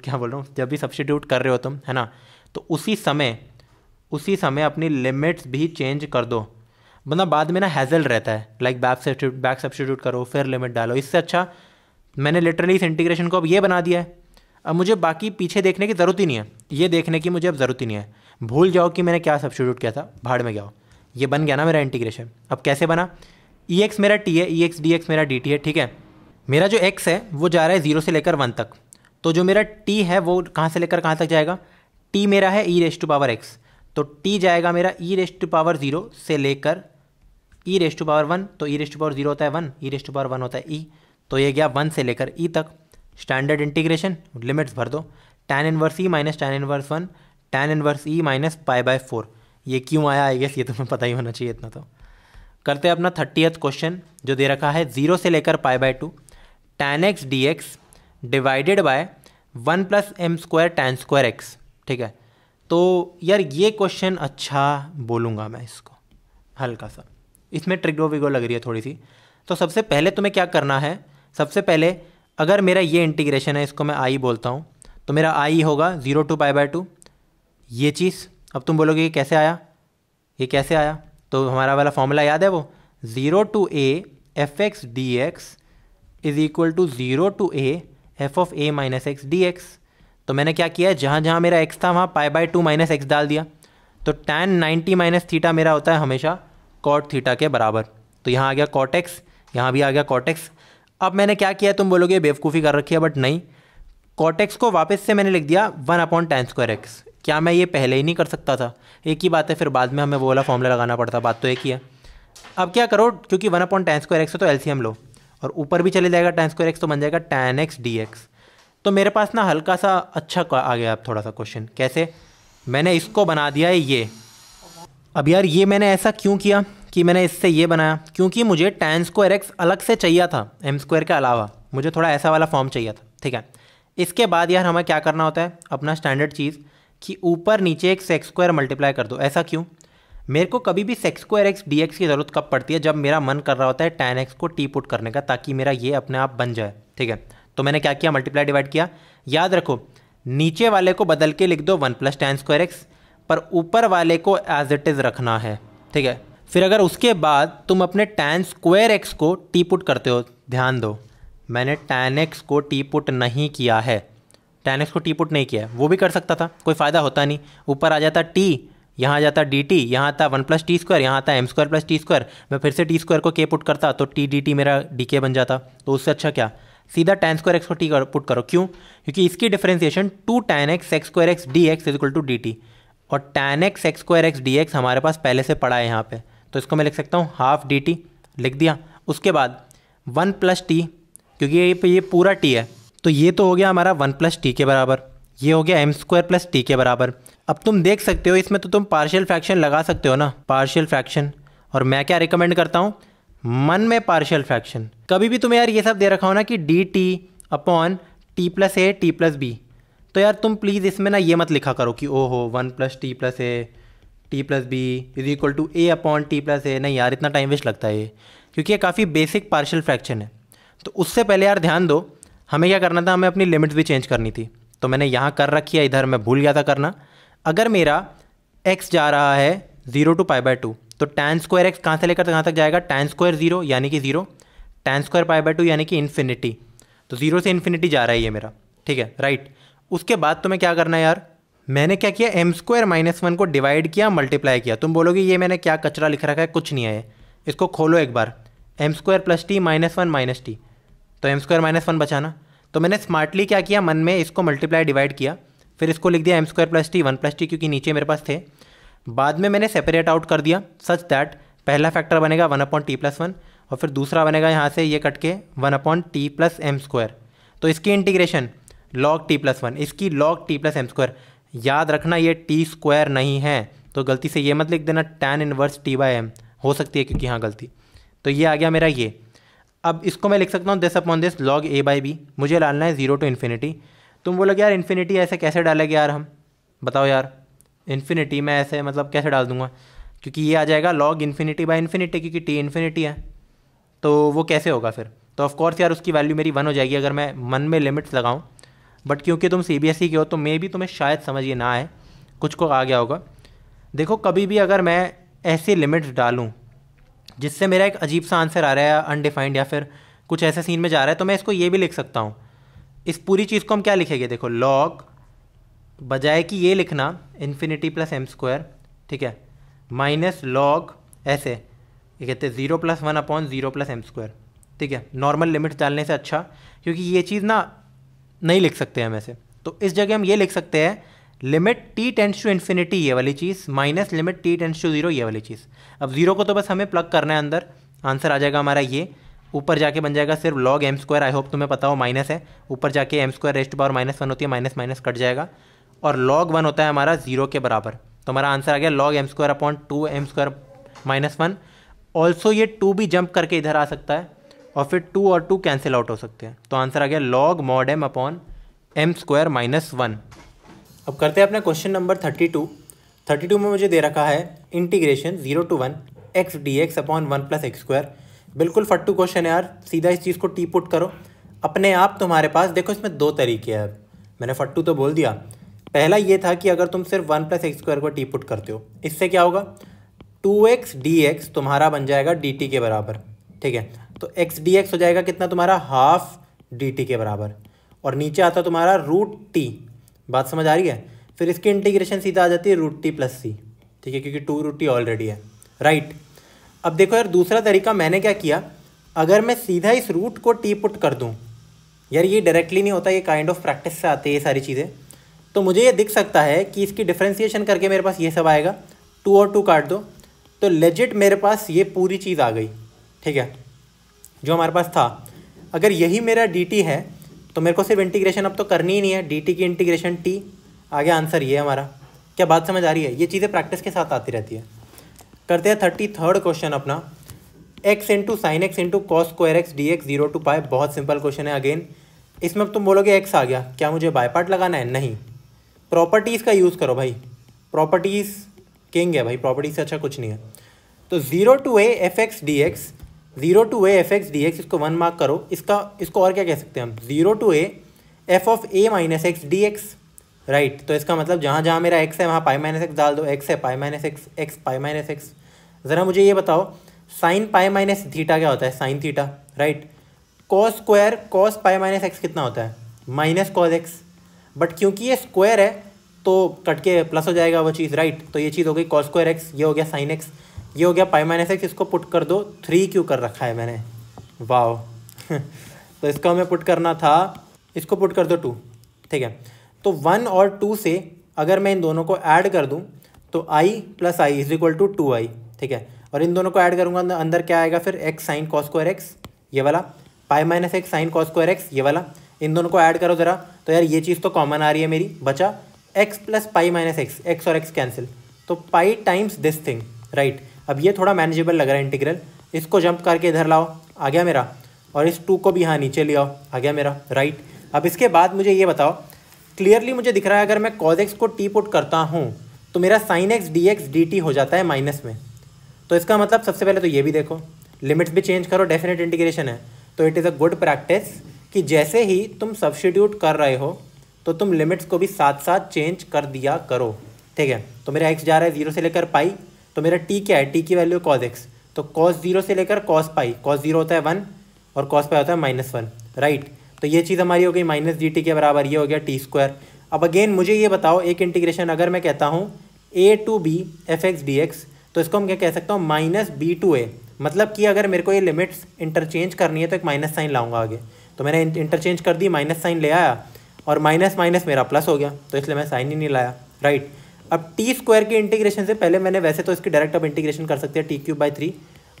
क्या बोल रहा हूँ, जब भी सब्सटीट्यूट कर रहे हो तुम, है ना, तो उसी समय अपनी लिमिट्स भी चेंज कर दो, वरना बाद में ना हैजल रहता है, लाइक बैक सब्सटीट्यूट करो फिर लिमिट डालो। इससे अच्छा मैंने लिटरली इस इंटीग्रेशन को अब ये बना दिया है, अब मुझे बाकी पीछे देखने की ज़रूरत ही नहीं है, ये देखने की मुझे अब ज़रूरत ही नहीं है, भूल जाओ कि मैंने क्या सब्सटीट्यूट किया था, भाड़ में जाओ, ये बन गया ना मेरा इंटीग्रेशन। अब कैसे बना, ई एक्स मेरा टी है, ई एक्स डी एक्स मेरा डी टी है, ठीक है। मेरा जो एक्स है वो जा रहा है 0 से लेकर 1 तक, तो जो मेरा टी है वो कहाँ से लेकर कहाँ तक जाएगा, टी मेरा है ई रेस्ट टू पावर एक्स, तो टी जाएगा मेरा ई रेस्ट टू पावर 0 से लेकर ई रेस्ट टू पावर 1, तो ई रेस्ट टू पावर 0 होता है 1, ई रेस्ट टू पावर 1 होता है ई, तो ये गया 1 से लेकर ई तक। स्टैंडर्ड इंटीग्रेशन, लिमिट्स भर दो, tan inverse e minus tan inverse 1, tan inverse e minus π/4। ये क्यों आया, आई गेस ये तुम्हें पता ही होना चाहिए इतना तो। करते हैं अपना 30th क्वेश्चन जो दे रखा है 0 से लेकर π/2 tan x dx divided by 1 + m² tan square x, ठीक है। तो यार ये क्वेश्चन अच्छा बोलूँगा मैं इसको, हल्का सा इसमें ट्रिगो विगो लग रही है थोड़ी सी। तो सबसे पहले तुम्हें क्या करना है, सबसे पहले अगर मेरा ये इंटीग्रेशन है, इसको मैं आई बोलता हूँ, तो मेरा आई होगा 0 to π/2 ये चीज़। अब तुम बोलोगे ये कैसे आया, ये कैसे आया, तो हमारा वाला फॉर्मूला याद है वो 0 to a f(x) dx is equal to 0 to a f(a - x) dx। तो मैंने क्या किया है, जहाँ जहाँ मेरा x था वहाँ π/2 - x डाल दिया, तो tan 90 - थीटा मेरा होता है हमेशा cot थीटा के बराबर, तो यहाँ आ गया cot x, यहाँ भी आ गया cot x। अब मैंने क्या किया, तुम बोलोगे बेवकूफ़ी कर रखी है, बट नहीं, cot x को वापस से मैंने लिख दिया 1/tan² x। क्या मैं ये पहले ही नहीं कर सकता था, एक ही बात है, फिर बाद में हमें वो वाला फॉर्मूला लगाना पड़ता, बात तो एक ही है। अब क्या करो, क्योंकि 1/tan² x है तो एलसीएम लो, और ऊपर भी चले जाएगा tan² x, तो बन जाएगा tan x dx। तो मेरे पास ना हल्का सा अच्छा आ गया अब थोड़ा सा क्वेश्चन, कैसे, मैंने इसको बना दिया है ये। अब यार ये मैंने ऐसा क्यों किया कि मैंने इससे ये बनाया, क्योंकि मुझे tan² x अलग से चाहिए था, m² के अलावा मुझे थोड़ा ऐसा वाला फॉर्म चाहिए था, ठीक है। इसके बाद यार हमें क्या करना होता है, अपना स्टैंडर्ड चीज़ कि ऊपर नीचे एक sec² मल्टीप्लाई कर दो। ऐसा क्यों, मेरे को कभी भी sec² x dx की ज़रूरत कब पड़ती है, जब मेरा मन कर रहा होता है tan x को टी पुट करने का, ताकि मेरा ये अपने आप बन जाए, ठीक है। तो मैंने क्या किया, मल्टीप्लाई डिवाइड किया। याद रखो नीचे वाले को बदल के लिख दो 1 + tan² x, पर ऊपर वाले को एज इट इज़ रखना है, ठीक है। फिर अगर उसके बाद तुम अपने tan² x को टी पुट करते हो, ध्यान दो मैंने tan x को टी पुट नहीं किया है, tan x को टी पुट नहीं किया है, वो भी कर सकता था, कोई फ़ायदा होता नहीं, ऊपर आ जाता t, यहाँ आ जाता dt, यहाँ आता 1 + t², यहाँ आता m² + t², मैं फिर से t² को k पुट करता तो t dt मेरा dk बन जाता। तो उससे अच्छा क्या, सीधा tan² x को t पुट करो, क्यों, क्योंकि इसकी differentiation 2 tan x sec² x dx is equal to dt, और tan x sec² x dx हमारे पास पहले से पड़ा है यहाँ पे, तो इसको मैं लिख सकता हूँ हाफ dt, लिख दिया। उसके बाद 1 + t, क्योंकि ये पूरा t है, तो ये तो हो गया हमारा 1 + t के बराबर, ये हो गया m² + t के बराबर। अब तुम देख सकते हो इसमें तो तुम पार्शियल फ्रैक्शन लगा सकते हो ना, पार्शियल फ्रैक्शन, और मैं क्या रिकमेंड करता हूँ, मन में पार्शियल फ्रैक्शन। कभी भी तुम्हें यार ये सब दे रखा हो ना कि dt/t + a t + b, तो यार तुम प्लीज़ इसमें ना ये मत लिखा करो कि ओहो 1 + t + a t + b is equal to a/t + a। नहीं यार, इतना टाइम वेस्ट लगता है ये, क्योंकि ये काफ़ी बेसिक पार्शियल फ्रैक्शन है। तो उससे पहले यार ध्यान दो, हमें क्या करना था, हमें अपनी लिमिट्स भी चेंज करनी थी, तो मैंने यहाँ कर रखी है, इधर मैं भूल गया था करना। अगर मेरा x जा रहा है 0 to π/2, तो tan² x कहाँ से लेकर कहाँ तक जाएगा, tan² 0 यानी कि 0, tan² π/2 यानी कि इन्फिनिटी, तो 0 से इन्फिनिटी जा रहा है ये मेरा, ठीक है, राइट। उसके बाद तुम्हें क्या करना है यार, मैंने क्या किया, m² - 1 को डिवाइड किया, मल्टीप्लाई किया। तुम बोलोगे ये मैंने क्या कचरा लिख रखा है, कुछ नहीं है, इसको खोलो एक बार, m² + t - 1 - t, तो m² - 1 बचाना। तो मैंने स्मार्टली क्या किया, मन में इसको मल्टीप्लाई डिवाइड किया, फिर इसको लिख दिया m² + t 1 + t, क्योंकि नीचे मेरे पास थे। बाद में मैंने सेपरेट आउट कर दिया सच दैट पहला फैक्टर बनेगा 1/t + 1, और फिर दूसरा बनेगा यहाँ से ये कट के 1/t + m²। तो इसकी इंटीग्रेशन log t + 1, इसकी log t + m²। याद रखना ये t² नहीं है, तो गलती से ये मत लिख देना tan इनवर्स t/m, हो सकती है क्योंकि यहाँ गलती। तो ये आ गया मेरा ये। अब इसको मैं लिख सकता हूँ this/this log a/b, मुझे डालना है 0 to इन्फिनिटी। तुम बोलोगे यार इन्फिनिटी ऐसे कैसे डालेंगे यार हम, बताओ यार, इन्फिनिटी में ऐसे मतलब कैसे डाल दूंगा, क्योंकि ये आ जाएगा लॉग इन्फिनिटी बाय इन्फिनिटी, क्योंकि टी इन्फिनिटी है। तो वो कैसे होगा फिर? तो ऑफकोर्स यार उसकी वैल्यू मेरी 1 हो जाएगी अगर मैं मन में लिमिट्स लगाऊँ। बट क्योंकि तुम CBSE के हो तो मे भी तुम्हें शायद समझ ये ना आए, कुछ को आ गया होगा। देखो कभी भी अगर मैं ऐसे लिमिट्स डालूँ जिससे मेरा एक अजीब सा आंसर आ रहा है अनडिफाइंड या फिर कुछ ऐसे सीन में जा रहा है, तो मैं इसको ये भी लिख सकता हूँ। इस पूरी चीज़ को हम क्या लिखेंगे? देखो लॉग, बजाय कि ये लिखना इन्फिनिटी प्लस एम स्क्वायर, ठीक है, माइनस लॉग ऐसे ये कहते हैं 0 + 1 अपॉन 0 + एम स्क्वायर, ठीक है, नॉर्मल लिमिट्स डालने से अच्छा, क्योंकि ये चीज़ ना नहीं लिख सकते हम ऐसे। तो इस जगह हम ये लिख सकते हैं limit t tends to infinity ये वाली चीज़ minus limit t tends to 0 ये वाली चीज़। अब 0 को तो बस हमें प्लग करना है अंदर, आंसर आ जाएगा हमारा ये। ऊपर जाके बन जाएगा सिर्फ log M square, I hope तुम्हें पता हो माइनस है, ऊपर जाके एम स्क्वायर रेस्ट पावर -1 होती है, माइनस माइनस कट जाएगा, और लॉग 1 होता है हमारा 0 के बराबर। तो हमारा आंसर आ गया log M square upon 2 M square -1। Also ये 2 भी जंप करके इधर आ सकता है और फिर 2 और 2 कैंसिल आउट हो सकते हैं। तो आंसर आ गया log mod M upon M square -1। अब करते हैं अपना क्वेश्चन नंबर 32 में मुझे दे रखा है integration 0 to 1 x dx upon 1 + x²। बिल्कुल फट्टू क्वेश्चन है यार, सीधा इस चीज़ को टी पुट करो अपने आप तुम्हारे पास। देखो इसमें 2 तरीके हैं, मैंने फट्टू तो बोल दिया। पहला ये था कि अगर तुम सिर्फ 1 + x² को टी पुट करते हो, इससे क्या होगा 2x dx तुम्हारा बन जाएगा dt के बराबर, ठीक है। तो x dx हो जाएगा कितना तुम्हारा, हाफ dt के बराबर, और नीचे आता तुम्हारा √t। बात समझ आ रही है? फिर इसकी इंटीग्रेशन सीधा आ जाती है √t + c, ठीक है, क्योंकि 2√t ऑलरेडी है, राइट। अब देखो यार दूसरा तरीका मैंने क्या किया, अगर मैं सीधा इस रूट को टी पुट कर दूं, यार ये डायरेक्टली नहीं होता, ये काइंड ऑफ प्रैक्टिस से आती है ये सारी चीज़ें। तो मुझे ये दिख सकता है कि इसकी डिफ्रेंसिएशन करके मेरे पास ये सब आएगा, 2 और 2 काट दो, तो लेजिट मेरे पास ये पूरी चीज़ आ गई, ठीक है, जो हमारे पास था। अगर यही मेरा dt है तो मेरे को सिर्फ इंटीग्रेशन अब तो करनी ही नहीं है, dt की इंटीग्रेशन t, आ गया आंसर ये हमारा। क्या बात समझ आ रही है? ये चीज़ें प्रैक्टिस के साथ आती रहती है। करते हैं 33rd क्वेश्चन अपना, x × sin x × cos² x dx 0 to π। बहुत सिंपल क्वेश्चन है अगेन। इसमें अब तुम बोलोगे x आ गया, क्या मुझे बाय पार्ट लगाना है? नहीं, प्रॉपर्टीज़ का यूज़ करो भाई, प्रॉपर्टीज़ किंग है भाई, प्रॉपर्टीज से अच्छा कुछ नहीं है। तो 0 to a f(x) dx, 0 to a f(x) dx, इसको 1 मार्क करो। इसको और क्या कह सकते हैं हम, 0 to a f(a - x) dx, right. तो इसका मतलब जहाँ जहाँ मेरा x है वहाँ π - x डाल दो, x है π - x, x π - x। ज़रा मुझे ये बताओ sin π - थीटा क्या होता है? sin theta, right. cos square cos π - x कितना होता है? Minus cos x। बट क्योंकि ये स्क्वायर है तो कट के प्लस हो जाएगा वो चीज़, राइट। तो ये चीज़ हो गई cos स्क्वायर x, ये हो गया sin x, ये हो गया π - x। इसको पुट कर दो, 3 क्यों कर रखा है मैंने, वाओ तो इसको हमें पुट करना था, इसको पुट कर दो 2, ठीक है। तो 1 और 2 से अगर मैं इन दोनों को ऐड कर दूं तो i + i = 2i, ठीक है। और इन दोनों को ऐड करूंगा अंदर क्या आएगा फिर, x sin cos square x ये वाला, π - x sin cos square x ये वाला। इन दोनों को ऐड करो ज़रा, तो यार ये चीज़ तो कॉमन आ रही है मेरी, बचा x + π - x, x और x कैंसिल, तो पाई टाइम्स दिस थिंग, राइट। अब ये थोड़ा मैनेजेबल लग रहा है इंटीग्रल, इसको जंप करके इधर लाओ, आ गया मेरा, और इस 2 को भी यहाँ नीचे ले आओ, आ गया मेरा, राइट। अब इसके बाद मुझे ये बताओ, क्लियरली मुझे दिख रहा है अगर मैं cos x को टी पुट करता हूँ तो मेरा sin x dx dt हो जाता है माइनस में। तो इसका मतलब सबसे पहले तो ये भी देखो, लिमिट्स भी चेंज करो, डेफिनेट इंटीग्रेशन है, तो it is a good practice कि जैसे ही तुम सब्स्टिट्यूट कर रहे हो तो तुम लिमिट्स को भी साथ साथ चेंज कर दिया करो, ठीक है। तो मेरा x जा रहा है 0 से लेकर पाई, तो मेरा t क्या है, t की वैल्यू cos x, तो cos 0 से लेकर cos पाई, cos 0 होता है 1 और cos पाई होता है -1, राइट। तो ये चीज़ हमारी हो गई -dt के बराबर, ये हो गया t²। अब अगेन मुझे ये बताओ, एक इंटीग्रेशन अगर मैं कहता हूँ a to b f(x) dx, तो इसको हम क्या कह सकता हूँ, -b to a, मतलब कि अगर मेरे को ये लिमिट्स इंटरचेंज करनी है तो एक माइनस साइन लाऊंगा आगे। तो मैंने इंटरचेंज कर दी, माइनस साइन ले आया, और माइनस माइनस मेरा प्लस हो गया, तो इसलिए मैं साइन ही नहीं लाया, राइट। अब t² की इंटीग्रेशन से पहले मैंने वैसे तो इसकी डायरेक्ट अब इंटीग्रेशन कर सकते हैं t³/3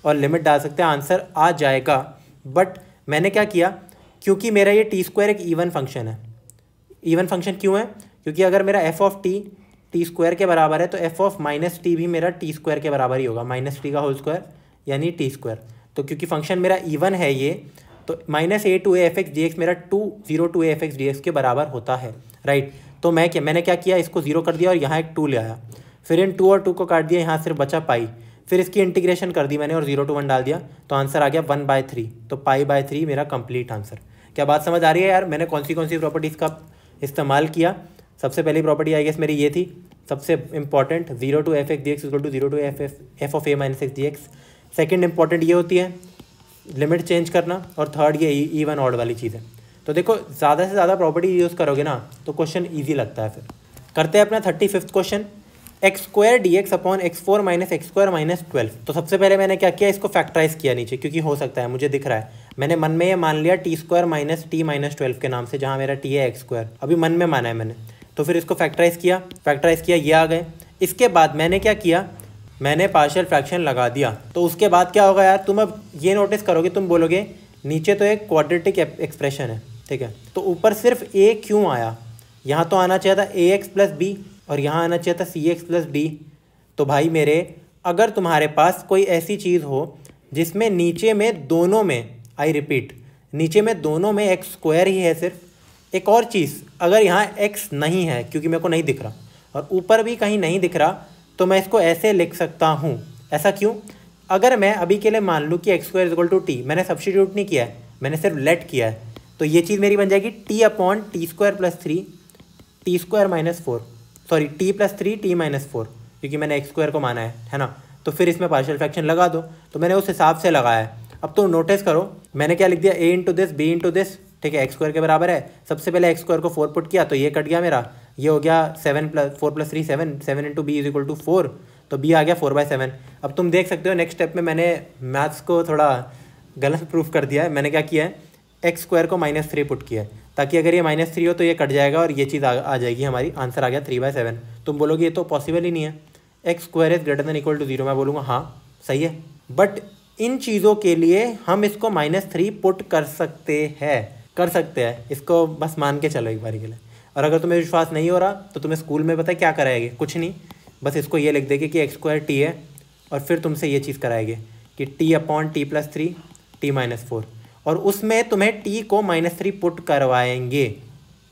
और लिमिट डाल सकते हैं, आंसर आ जाएगा। बट मैंने क्या किया, क्योंकि मेरा ये t² एक इवन फंक्शन है। इवन फंक्शन क्यों है? क्योंकि अगर मेरा f ऑफ t² के बराबर है तो f ऑफ -t भी मेरा t² के बराबर ही होगा, -t का होल स्क्वायर यानी t²। तो क्योंकि फंक्शन मेरा इवन है ये, तो -a to a f(x) dx मेरा 0 to a f(x) dx के बराबर होता है, राइट। तो मैंने क्या किया, इसको 0 कर दिया और यहाँ एक 2 ले आया। फिर इन 2 और 2 को काट दिया, यहाँ सिर्फ बचा पाई, फिर इसकी इंटीग्रेशन कर दी मैंने और 0 to 1 डाल दिया, तो आंसर आ गया 1/3। तो π/3 मेरा कंप्लीट आंसर। क्या बात समझ आ रही है यार? मैंने कौन सी प्रॉपर्टीज़ का इस्तेमाल किया? सबसे पहली प्रॉपर्टी आई गेस मेरी ये थी, सबसे important, 0 to f(x) dx equal to 0 to f of a minus x dx। Second important ये होती है लिमिट चेंज करना, और थर्ड ये इवन ऑड वाली चीज़ है। तो देखो ज़्यादा से ज़्यादा प्रॉपर्टी यूज़ करोगे ना तो क्वेश्चन ईजी लगता है। फिर करते हैं अपना 35वां क्वेश्चन, x² dx अपॉन x4 माइनस x² माइनस 12। तो सबसे पहले मैंने क्या किया, इसको फैक्टराइज किया नीचे, क्योंकि हो सकता है मुझे दिख रहा है, मैंने मन में ये मान लिया t² माइनस t माइनस 12 के नाम से, जहाँ मेरा t है x², अभी मन में माना है मैंने। तो फिर इसको फैक्टराइज किया, ये आ गए। इसके बाद मैंने क्या किया, मैंने पार्शियल फ्रैक्शन लगा दिया। तो उसके बाद क्या होगा यार, तुम अब ये नोटिस करोगे, तुम बोलोगे नीचे तो एक क्वाड्रेटिक एक्सप्रेशन है, ठीक है, तो ऊपर सिर्फ a क्यों आया? यहाँ तो आना चाहिए था ax प्लस b और यहाँ आना चाहिए था cx प्लस d। तो भाई मेरे, अगर तुम्हारे पास कोई ऐसी चीज़ हो जिसमें नीचे में दोनों में, आई रिपीट, नीचे में दोनों में x² ही है सिर्फ, एक और चीज़, अगर यहाँ x नहीं है क्योंकि मेरे को नहीं दिख रहा, और ऊपर भी कहीं नहीं दिख रहा, तो मैं इसको ऐसे लिख सकता हूँ। ऐसा क्यों? अगर मैं अभी के लिए मान लूँ कि x² इक्वल टू t, मैंने सब्स्टिट्यूट नहीं किया है, मैंने सिर्फ लेट किया है, तो ये चीज़ मेरी बन जाएगी t upon t² plus 3 t² minus 4, sorry t plus 3 t minus 4, क्योंकि मैंने x² को माना है ना। तो फिर इसमें पार्शियल फ्रैक्शन लगा दो, तो मैंने उस हिसाब से लगाया है। अब तो नोटिस करो मैंने क्या लिख दिया, a into this b into this, ठीक है, x² के बराबर है। सबसे पहले x² को 4 पुट किया तो ये कट गया मेरा, ये हो गया 7 + 4 + 3 7, 7 into b is equal to 4, तो b आ गया 4/7। अब तुम देख सकते हो नेक्स्ट स्टेप में मैंने मैथ्स को थोड़ा गलत प्रूफ कर दिया है। मैंने क्या किया है, x² को -3 पुट किया है, ताकि अगर ये -3 हो तो ये कट जाएगा और ये चीज़ आ जाएगी हमारी, आंसर आ गया 3/7। तुम बोलोगे ये तो पॉसिबल ही नहीं है, x² is greater than equal to 0। मैं बोलूँगा हाँ सही है, बट इन चीज़ों के लिए हम इसको -3 पुट कर सकते हैं, इसको बस मान के चलो एक बारी के लिए। और अगर तुम्हें विश्वास नहीं हो रहा तो तुम्हें स्कूल में पता है क्या कराएंगे, कुछ नहीं, बस इसको ये लिख देंगे कि x² t है, और फिर तुमसे ये चीज़ कराएंगे कि t upon t plus 3 t minus 4, और उसमें तुम्हें t को -3 पुट करवाएंगे,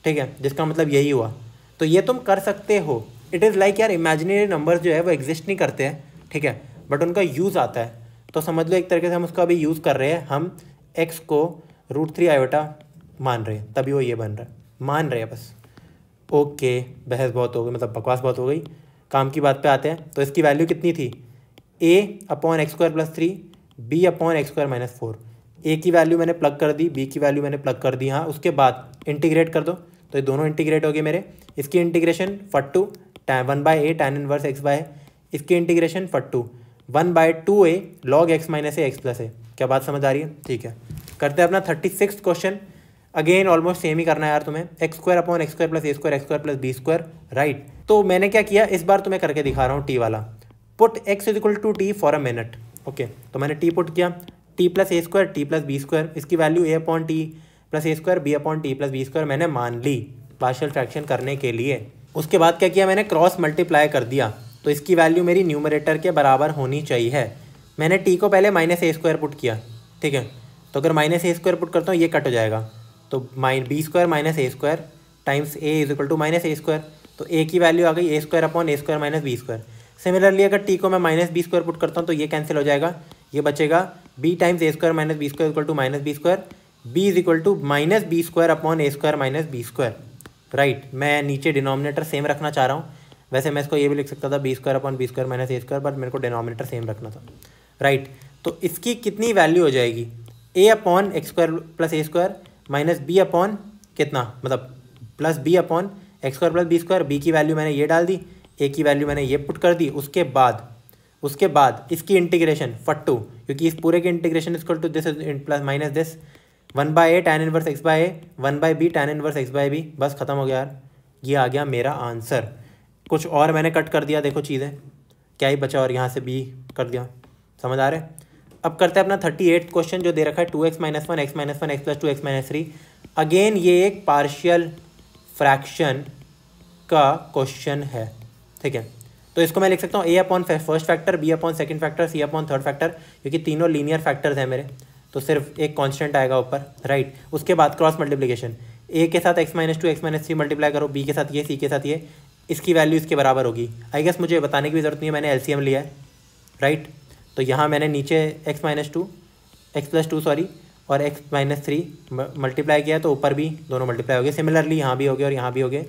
ठीक है, जिसका मतलब यही हुआ। तो ये तुम कर सकते हो। इट इज़ लाइक यार इमेजिनरी नंबर्स जो है वो एग्जिस्ट नहीं करते हैं, ठीक है, बट उनका यूज़ आता है। तो समझ लो एक तरीके से हम उसका अभी यूज़ कर रहे हैं, हम x को √3 आयोटा मान रहे हैं, तभी वो ये बन रहा है, मान रहे हैं बस। ओके, बहस बहुत हो गई, मतलब बकवास बहुत हो गई, काम की बात पे आते हैं। तो इसकी वैल्यू कितनी थी, a upon x² plus 3 b upon x² minus 4। a की वैल्यू मैंने प्लग कर दी, b की वैल्यू मैंने प्लग कर दी, हाँ। उसके बाद इंटीग्रेट कर दो, तो ये दोनों इंटीग्रेट हो गए मेरे। इसकी integration फट्टू 1/a tan inverse x/a, इसकी इंटीग्रेशन फट्टू 1/2a log x minus a x plus a। क्या बात समझ आ रही है? ठीक है, करते हैं अपना 36वां क्वेश्चन। अगेन ऑलमोस्ट सेम ही करना है यार तुम्हें, x² upon x² plus a² x² plus b², right. तो मैंने क्या किया, इस बार तुम्हें करके दिखा रहा हूँ टी वाला। Put x is equal to t for a minute, okay. तो मैंने t पुट किया, t plus a² t plus b², इसकी value a upon t plus a² b upon t plus b² मैंने मान ली पार्शियल फ्रैक्शन करने के लिए। उसके बाद क्या किया, मैंने क्रॉस मल्टीप्लाई कर दिया, तो इसकी वैल्यू मेरी न्यूमरेटर के बराबर होनी चाहिए। मैंने t को पहले -a² पुट किया, ठीक है, तो अगर -a² पुट करता हूँ ये कट हो जाएगा, तो b² minus a² times a is equal to -a², तो a की वैल्यू आ गई a² upon a² minus b²। Similarly अगर t को मैं -b² पुट करता हूँ तो ये कैंसिल हो जाएगा, ये बचेगा b times a² minus b² equal to -b², b is equal to -b² upon a² minus b², right. मैं नीचे डिनोमिनेटर सेम रखना चाह रहा हूँ, वैसे मैं इसको ये भी लिख सकता था b² upon b² minus a², but मेरे को डिनोमिनेटर सेम रखना था, राइट। तो इसकी कितनी वैल्यू हो जाएगी, a upon x² plus a² minus b upon कितना, मतलब plus b upon x² plus b²। b की वैल्यू मैंने ये डाल दी, a की वैल्यू मैंने ये पुट कर दी। उसके बाद इसकी इंटीग्रेशन फट्टू, क्योंकि इस पूरे की integration equal to this plus minus this 1/a tan inverse x/a 1/b tan inverse x/b, बस खत्म हो गया यार, ये आ गया मेरा आंसर। कुछ और मैंने कट कर दिया, देखो चीज़ें क्या ही बचा, और यहाँ से b कर दिया, समझ आ रहा है। अब करते हैं अपना 38वां क्वेश्चन जो दे रखा है 2x - 1 x - 1 x plus 2x - 3। Again ये एक पार्शियल फ्रैक्शन का क्वेश्चन है, ठीक है। तो इसको मैं लिख सकता हूँ a upon first factor, b upon second factor, c upon third factor, क्योंकि तीनों लीनियर फैक्टर्स हैं मेरे, तो सिर्फ एक कांस्टेंट आएगा ऊपर, राइट। उसके बाद क्रॉस मल्टीप्लिकेशन, a के साथ x - 2 x - 3 मल्टीप्लाई करो, b के साथ ये, c के साथ ये, इसकी वैल्यू इसके बराबर होगी। आई गेस मुझे बताने की भी ज़रूरत नहीं है, मैंने एलसीएम लिया है, राइट। तो यहाँ मैंने नीचे x+2 सॉरी और x-3 मल्टीप्लाई किया, तो ऊपर भी दोनों मल्टीप्लाई हो गए। सिमिलरली यहाँ भी हो गए और यहाँ भी हो गए।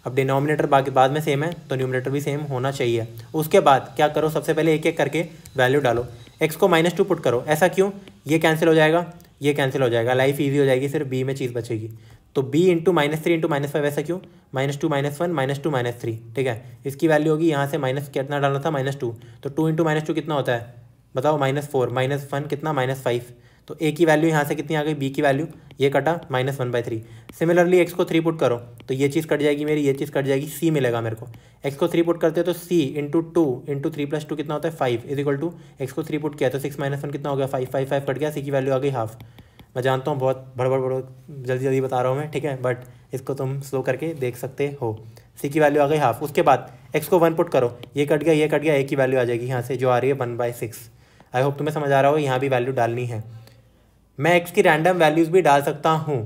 अब डिनोमिनेटर बाकी बाद में सेम है तो न्यूमिनेटर भी सेम होना चाहिए। उसके बाद क्या करो, सबसे पहले एक एक करके वैल्यू डालो। x को -2 पुट करो। ऐसा क्यों? ये कैंसिल हो जाएगा, ये कैंसिल हो जाएगा, लाइफ ईजी हो जाएगी, सिर्फ b में चीज़ बचेगी। तो b इंटू -3 इंटू -5, ऐसा क्यों? -2 -1 -2 -3, ठीक है। इसकी वैल्यू होगी यहाँ से माइनस कितना डालना था, -2, तो 2 इंटू -2 कितना होता है बताओ? -4 -1 कितना, -5। तो a की वैल्यू यहाँ से कितनी आ गई, b की वैल्यू, ये कटा -1/3। सिमिलरली x को 3 पुट करो तो ये चीज़ कट जाएगी मेरी, ये चीज़ कट जाएगी, c मिलेगा मेरे को। x को 3 पुट करते हैं तो c इंटू 2 इंटू 3 + 2 कितना होता है 5 इज इक्वल टू x को 3 पुट किया तो 6 - 1 कितना हो गया 5, 5 5 कट गया, c की वैल्यू आ गई हाफ। मैं जानता हूँ बहुत बड़बड़ जल्दी जल्दी बता रहा हूँ मैं, ठीक है, बट इसको तुम स्लो करके देख सकते हो। c की वैल्यू आ गई हाफ। उसके बाद x को 1 पुट करो, ये कट गया, ये कट गया, a की वैल्यू आ जाएगी यहाँ से जो आ रही है 1/6। आई होप तुम्हें समझ आ रहा हो, यहाँ भी वैल्यू डालनी है। मैं x की रैंडम वैल्यूज़ भी डाल सकता हूँ,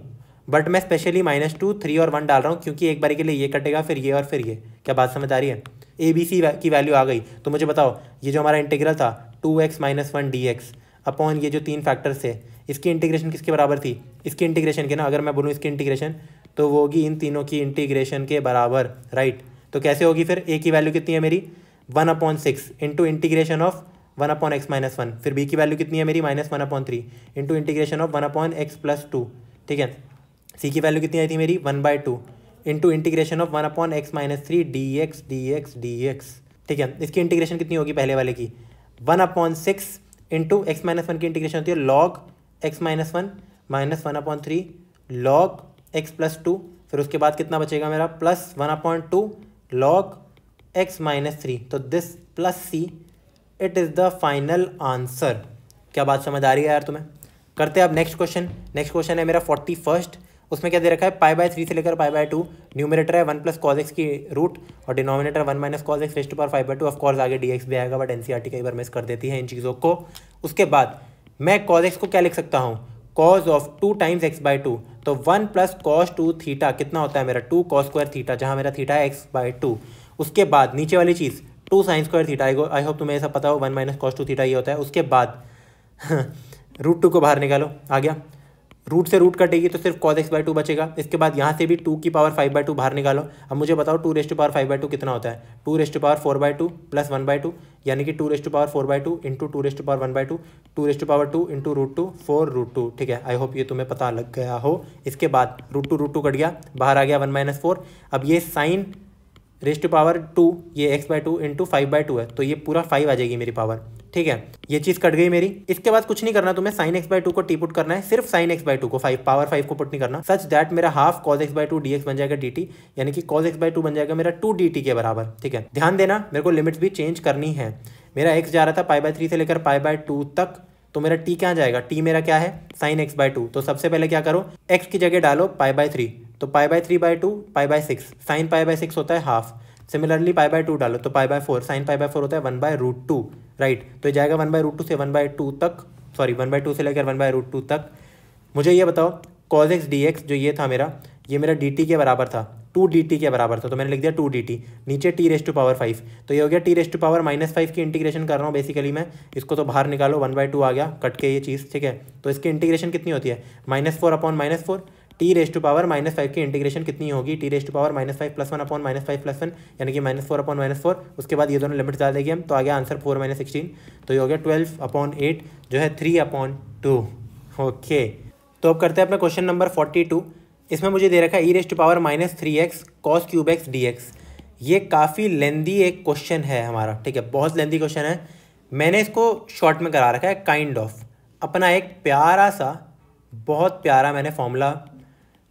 बट मैं स्पेशली -2 3 और 1 डाल रहा हूँ क्योंकि एक बारी के लिए ये कटेगा, फिर ये और फिर ये। क्या बात समझ आ रही है? ABC की वैल्यू आ गई। तो मुझे बताओ, ये जो हमारा इंटीग्रल था 2x - 1 dx अपॉन ये जो 3 फैक्टर्स थे, इसकी इंटीग्रेशन किसके बराबर थी? इसकी इंटीग्रेशन के ना, अगर मैं बोलूँ इसकी इंटीग्रेशन तो वो होगी इन तीनों की इंटीग्रेशन के बराबर, राइट। तो कैसे होगी फिर? a की वैल्यू कितनी है मेरी 1/6 इंटू इंटीग्रेशन ऑफ 1/x - 1, फिर b की वैल्यू कितनी है मेरी -1/3 इंटू इंटीग्रेशन ऑफ 1/x+2, ठीक है। c की वैल्यू कितनी आई थी मेरी 1/2 into integration of 1/x - 3 dx, ठीक है। इसकी इंटीग्रेशन कितनी होगी पहले वाले की 1/6 इंटू x - 1 की इंटीग्रेशन होती है log x - 1 -1/3 log x+2, फिर उसके बाद कितना बचेगा मेरा +1/2 log x - 3। तो this plus c it is the final answer. क्या बात समझ आ रही है यार तुम्हें? करते हैं अब नेक्स्ट क्वेश्चन। नेक्स्ट क्वेश्चन है मेरा 41। उसमें क्या दे रखा है, π/3 से लेकर π/2। न्यूमिनेटर है 1 + cos x की रूट और denominator 1 - cos x raised to power 5/2। Of course आगे dx भी आएगा, बट एनसीईआरटी कई बार मिस कर देती है इन चीज़ों को। उसके बाद मैं cos x को क्या लिख सकता हूँ, cos ऑफ 2 टाइम्स x/2, तो 1 + cos 2 थीटा कितना होता है मेरा 2 cos स्क्वायर थीटा, जहाँ मेरा थीटा है x/2। उसके बाद नीचे वाली चीज़ 2 sin स्क्वायर थीटा, आई होप तुम्हें ऐसा पता हो 1 - cos 2 थीटा ये होता है। उसके बाद √2 को बाहर निकालो, आ गया, रूट से रूट कटेगी तो सिर्फ cos x/2 बचेगा। इसके बाद यहाँ से भी 2 की पावर 5/2 बाहर निकालो। अब मुझे बताओ 2 raised to power 5/2 कितना होता है, 2 raised to power 4/2 + 1/2, यानी कि 2 raised to power 4/2 into 2 raised to power 1/2, 2 raised to power 2 into √2 4√2, ठीक है। आई होप ये तुम्हें पता लग गया हो। इसके बाद √2 कट गया, बाहर आ गया 1 - 4। अब ये साइन रेस्ट टू पावर 2, ये x/2 इंटू 5/2 है, तो ये पूरा 5 आ जाएगी मेरी पावर, ठीक है। ये चीज़ कट गई मेरी। इसके बाद कुछ नहीं करना तुम्हें, sin x/2 को टी पुट करना है, सिर्फ sin x/2 को पावर 5 को पुट नहीं करना, सच दैट मेरा हाफ cos x/2 dx बन जाएगा dt, यानी कि cos x/2 बन जाएगा मेरा 2 dt के बराबर, ठीक है। ध्यान देना मेरे को लिमिट्स भी चेंज करनी है। मेरा x जा रहा था π/3 से लेकर π/2 तक, तो मेरा t कहाँ जाएगा, t मेरा क्या है sin x/2। तो सबसे पहले क्या करो, x की जगह डालो π/3, तो π/3/2 π/6, sin π/6 होता है हाफ। सिमिलरली π/2 डालो तो π/4, sin π/4 होता है 1/√2, राइट। तो ये जाएगा 1/√2 से 1/2 तक, सॉरी 1/2 से लेकर 1/√2 तक। मुझे ये बताओ cos x dx जो ये था मेरा, ये मेरा dt के बराबर था, 2 dt के बराबर था, तो मैंने लिख दिया 2 dt, नीचे t raised to power 5, तो ये हो गया t raised to power -5 की इंटीग्रेशन कर रहा हूँ बेसिकली मैं। इसको तो बाहर निकालो, 1/2 आ गया कट के ये चीज़, ठीक है। तो इसकी इंटीग्रेशन कितनी होती है -4/-4, t raised to power -5 की इंटीग्रेशन कितनी होगी, t raised to power -5 + 1/-5 + 1, यानी कि -4/-4। उसके बाद ये दोनों लिमिट डाल देंगे हम, तो आ गया आंसर 4 - 16, तो ये हो गया 12/8 जो है 3/2, ओके। तो अब करते हैं अपना क्वेश्चन नंबर 42। इसमें मुझे दे रखा है e raised to power -3x cos³ dx। ये काफ़ी लेंदी एक क्वेश्चन है हमारा, ठीक है, बहुत लेंदी क्वेश्चन है। मैंने इसको शॉर्ट में करा रखा है, काइंड ऑफ अपना एक प्यारा सा, बहुत प्यारा मैंने फॉर्मूला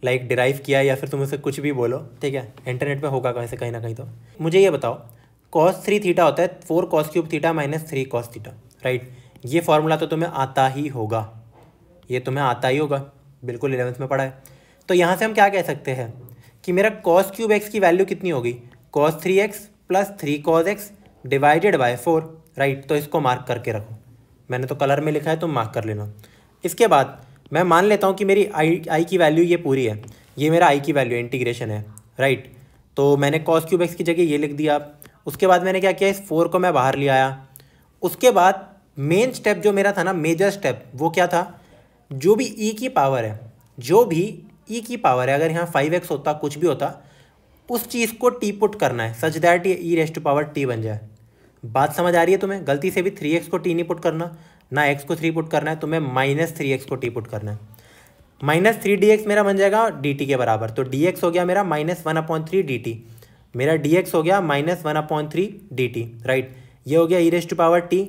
लाइक डिराइव किया, या फिर तुम उसे कुछ भी बोलो, ठीक है, इंटरनेट पे होगा वैसे कहीं ना कहीं। तो मुझे ये बताओ cos 3 थीटा होता है 4 cos³ theta -3 cos theta, right. ये फॉर्मूला तो तुम्हें आता ही होगा, ये तुम्हें आता ही होगा, बिल्कुल 11th में पढ़ा है। तो यहाँ से हम क्या कह सकते हैं कि मेरा cos³ x की वैल्यू कितनी होगी, cos 3x + 3 cos x divided by 4, right. तो इसको मार्क करके रखो, मैंने तो कलर में लिखा है, तो मार्क कर लेना। इसके बाद मैं मान लेता हूँ कि मेरी आई की वैल्यू ये पूरी है, ये मेरा आई की वैल्यू इंटीग्रेशन है, राइट। तो मैंने कॉस क्यूब एक्स की जगह ये लिख दिया। उसके बाद मैंने क्या किया, इस 4 को मैं बाहर ले आया। उसके बाद मेन स्टेप जो मेरा था ना, मेजर स्टेप, वो क्या था, जो भी ई की पावर है, जो भी ई की पावर है, अगर यहाँ 5x होता, कुछ भी होता, उस चीज़ को टी पुट करना है सच दैट ये ई रेस्ट टू पावर टी बन जाए। बात समझ आ रही है तुम्हें? गलती से भी 3x को टी नहीं पुट करना, ना x को 3 पुट करना है, तुम्हें -3x को टी पुट करना है। -3dx मेरा बन जाएगा dt के बराबर, तो dx हो गया मेरा -1/3 dt, मेरा dx हो गया -1/3 dt, राइट। ये हो गया e rest to power t.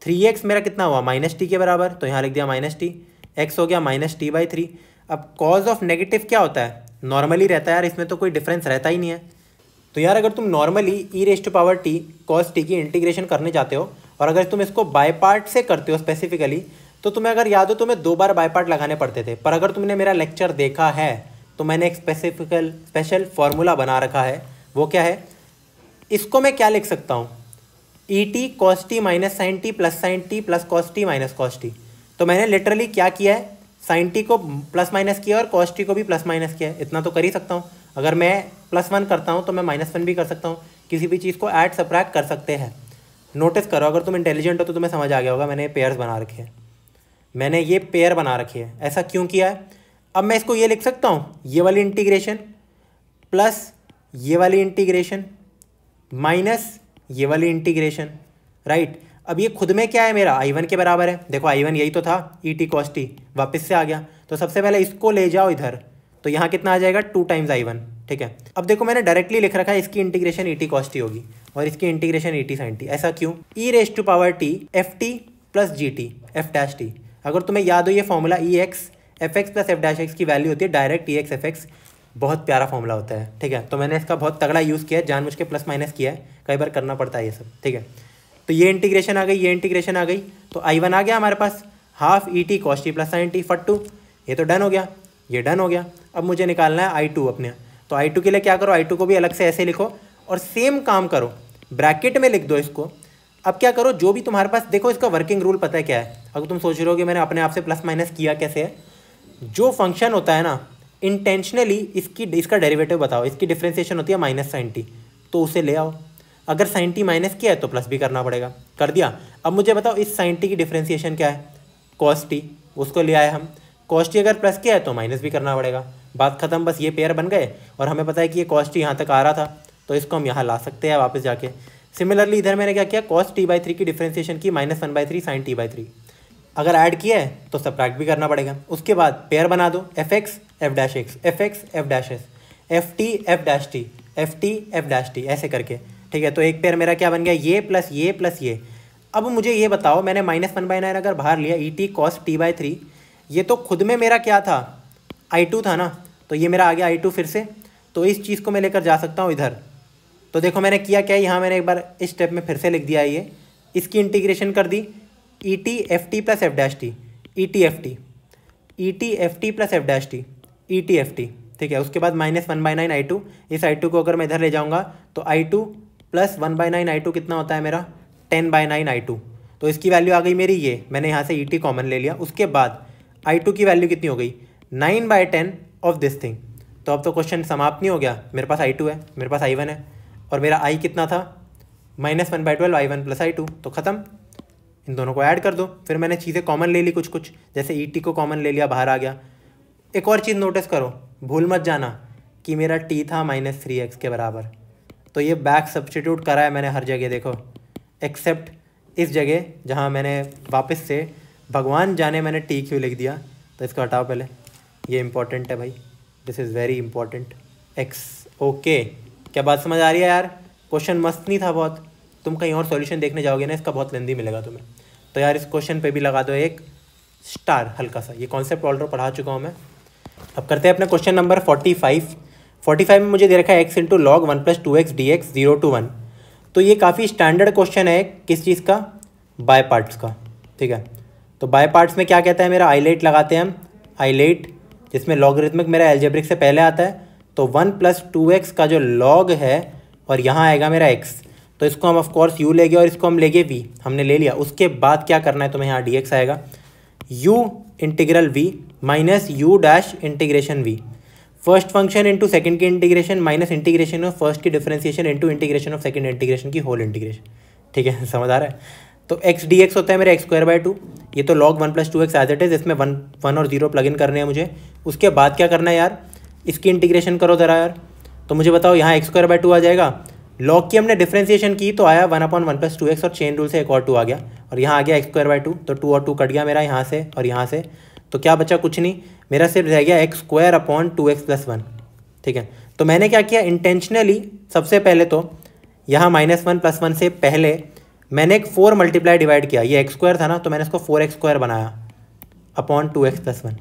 3x मेरा कितना हुआ, -t के बराबर, तो यहाँ लिख दिया -t, x हो गया -t/3। अब कॉज ऑफ नेगेटिव क्या होता है, नॉर्मली रहता है यार, इसमें तो कोई डिफरेंस रहता ही नहीं है। तो यार अगर तुम normally e rest to power t cos t की इंटीग्रेशन करने जाते हो, और अगर तुम इसको बाय पार्ट से करते हो स्पेसिफिकली, तो तुम्हें अगर याद हो तुम्हें 2 बार बाय पार्ट लगाने पड़ते थे। पर अगर तुमने मेरा लेक्चर देखा है तो मैंने एक स्पेशल फॉर्मूला बना रखा है। वो क्या है, इसको मैं क्या लिख सकता हूँ, e t cos t minus sine t plus sine t plus cos t minus cos t. तो मैंने लिटरली क्या किया है, साइन टी को प्लस माइनस किया और कॉस टी को भी प्लस माइनस किया है। इतना तो कर ही सकता हूँ। अगर मैं +1 करता हूँ तो मैं -1 भी कर सकता हूँ। किसी भी चीज़ को ऐड सब्ट्रैक्ट कर सकते हैं। नोटिस करो, अगर तुम इंटेलिजेंट हो तो तुम्हें समझ आ गया होगा, मैंने पेयर्स बना रखे हैं, मैंने ये पेयर बना रखी है। ऐसा क्यों किया है, अब मैं इसको ये लिख सकता हूँ, ये वाली इंटीग्रेशन प्लस ये वाली इंटीग्रेशन माइनस ये वाली इंटीग्रेशन, राइट। अब ये खुद में क्या है, मेरा I1 के बराबर है। देखो I1 यही तो था, ई टी कॉस टी, वापस से आ गया। तो सबसे पहले इसको ले जाओ इधर, तो यहाँ कितना आ जाएगा, 2 टाइम्स I1, ठीक है। अब देखो मैंने डायरेक्टली लिख रखा है, इसकी integration e t cos t होगी और इसकी integration e t sine t. ऐसा क्यों, e rest to power t f t plus g t f dash t. अगर तुम्हें याद हो ये formula e x f x plus f dash x की वैल्यू होती है direct e x f x, बहुत प्यारा फॉर्मूला होता है, ठीक है। तो मैंने इसका बहुत तगड़ा यूज़ किया है, जानबूझ के प्लस माइनस किया है, कई बार करना पड़ता है ये सब, ठीक है। तो ये इंटीग्रेशन आ गई, ये इंटीग्रेशन आ गई, तो I1 आ गया हमारे पास, half e t cos t plus sine t फट्टू। ये तो डन हो गया, ये डन हो गया। अब मुझे निकालना है I2 अपने, तो I2 के लिए क्या करो, I2 को भी अलग से ऐसे लिखो और सेम काम करो, ब्रैकेट में लिख दो इसको। अब क्या करो, जो भी तुम्हारे पास, देखो इसका वर्किंग रूल पता है क्या है। अगर तुम सोच रहे हो कि मैंने अपने आप से प्लस माइनस किया कैसे है, जो फंक्शन होता है ना, इंटेंशनली इसका डेरिवेटिव बताओ, इसकी डिफ्रेंसिएशन होती है माइनस साइन टी, तो उसे ले आओ। अगर साइन टी माइनस किया है तो प्लस भी करना पड़ेगा, कर दिया। अब मुझे बताओ इस साइन टी की डिफ्रेंसिएशन क्या है, कॉस टी, उसको ले आए हम। कॉस टी अगर प्लस किया है तो माइनस भी करना पड़ेगा, बात खत्म। बस ये पेयर बन गए और हमें पता है कि ये कॉस टी यहाँ तक आ रहा था, तो इसको हम यहाँ ला सकते हैं वापस जाके। सिमिलरली इधर मैंने क्या किया, कॉस टी बाई 3 की डिफ्रेंसिएशन की -1/3 साइन टी बाई 3। अगर ऐड किया है तो सब्ट्रैक्ट भी करना पड़ेगा। उसके बाद पेयर बना दो, F x F dash x, f x F dash S, F T f dash T, f T f dash T, ऐसे करके, ठीक है। तो एक पेयर मेरा क्या बन गया, ये प्लस ये प्लस ये। अब मुझे ये बताओ, मैंने -1/9 अगर बाहर लिया, ई टी कॉस टी बाई 3, ये तो खुद में मेरा क्या था, I2 था ना, तो ये मेरा आ गया I2 फिर से। तो इस चीज़ को मैं लेकर जा सकता हूँ इधर। तो देखो मैंने किया क्या है, यहाँ मैंने एक बार इस स्टेप में फिर से लिख दिया है, ये इसकी इंटीग्रेशन कर दी, e t f t plus f dash t, e t f t, e t f t plus f dash t, e t f t, ठीक है। उसके बाद -1/9 I2, इस I2 को अगर मैं इधर ले जाऊँगा तो I2 प्लस 1/9 I2 कितना होता है मेरा, 10/9 I2। तो इसकी वैल्यू आ गई मेरी ये, मैंने यहाँ से ई टी कॉमन ले लिया। उसके बाद I2 की वैल्यू कितनी हो गई, 9/10 ऑफ दिस थिंग। तो अब तो क्वेश्चन समाप्त नहीं हो गया, मेरे पास I2 है, मेरे पास I1 है, और मेरा I कितना था, -1/12 I1 प्लस I2, तो ख़त्म। इन दोनों को ऐड कर दो। फिर मैंने चीज़ें कॉमन ले ली कुछ कुछ, जैसे ई टी को कॉमन ले लिया, बाहर आ गया। एक और चीज़ नोटिस करो, भूल मत जाना कि मेरा टी था -3x के बराबर, तो ये बैक सब्स्टिट्यूट करा है मैंने हर जगह, देखो एक्सेप्ट इस जगह जहाँ मैंने वापस से भगवान जाने मैंने टी क्यों लिख दिया। तो इसको हटाओ पहले, ये इंपॉर्टेंट है भाई, this is very important, x. Okay, क्या बात समझ आ रही है यार? क्वेश्चन मस्त नहीं था बहुत, तुम कहीं और सॉल्यूशन देखने जाओगे ना, इसका बहुत लेंदी मिलेगा तुम्हें। तो यार इस क्वेश्चन पे भी लगा दो एक स्टार हल्का सा, ये कॉन्सेप्ट ऑलरेडी पढ़ा चुका हूँ मैं। अब करते हैं अपने क्वेश्चन नंबर 45 में मुझे दे रखा है x into log 1 + 2x dx 0 to 1। तो ये काफ़ी स्टैंडर्ड क्वेश्चन है, किस चीज़ का, बाय पार्ट्स का, ठीक है। तो बाय पार्ट्स में क्या कहता है मेरा, आइलेट लगाते हैं हम, आइलेट, जिसमें लॉगरिथमिक मेरा एल्जेब्रिक से पहले आता है। तो 1 + 2x का जो लॉग है और यहाँ आएगा मेरा x, तो इसको हम ऑफकोर्स u लेंगे और इसको हम लेंगे v, हमने ले लिया। उसके बाद क्या करना है तुम्हें, यहाँ dx आएगा, u इंटीग्रल v minus u dash integration v। First function into second की integration minus integration of first की differentiation into integration of second integration की होल इंटीग्रेशन। ठीक है, समझ आ रहा है। तो एक्स डी एक्स होता है मेरा एक्स स्क्वायर बाय टू, ये तो log 1 + 2x as it is, इसमें 1 और 0 प्लग इन करने हैं मुझे। उसके बाद क्या करना है यार, इसकी इंटीग्रेशन करो ज़रा यार। तो मुझे बताओ यहाँ एक्स स्क्वायर बाय टू आ जाएगा, लॉग की हमने डिफरेंशिएशन की तो आया 1/1 + 2x और चेन रूल से एक और 2 आ गया, और यहाँ आ गया एक्स स्क्वायर बाय टू, तो 2 और 2 कट गया मेरा यहाँ से और यहाँ से, तो क्या बचा, कुछ नहीं, मेरा सिर्फ रह गया एक्स स्क्वायर अपॉन 2x + 1। ठीक है, तो मैंने क्या किया इंटेंशनली, सबसे पहले तो यहाँ -1 + 1 से पहले मैंने एक 4 मल्टीप्लाई डिवाइड किया, ये एक्स स्क्वायर था ना तो मैंने इसको 4x स्क्वायर बनाया अपॉन 2x + 1।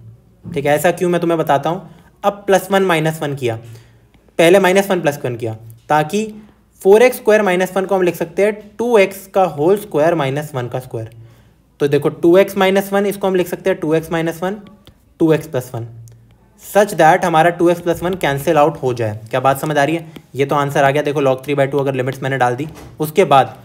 ठीक है, ऐसा क्यों मैं तुम्हें बताता हूँ। अब +1 -1 किया, पहले -1 + 1 किया, ताकि 4x स्क्वायर -1 को हम लिख सकते हैं 2x का होल स्क्वायर -1 का स्क्वायर। तो देखो 2x - 1 इसको हम लिख सकते हैं 2x - 1 2x + 1, सच दैट हमारा 2x + 1 कैंसिल आउट हो जाए। क्या बात समझ आ रही है। ये तो आंसर आ गया, देखो log 3/2 अगर लिमिट्स मैंने डाल दी। उसके बाद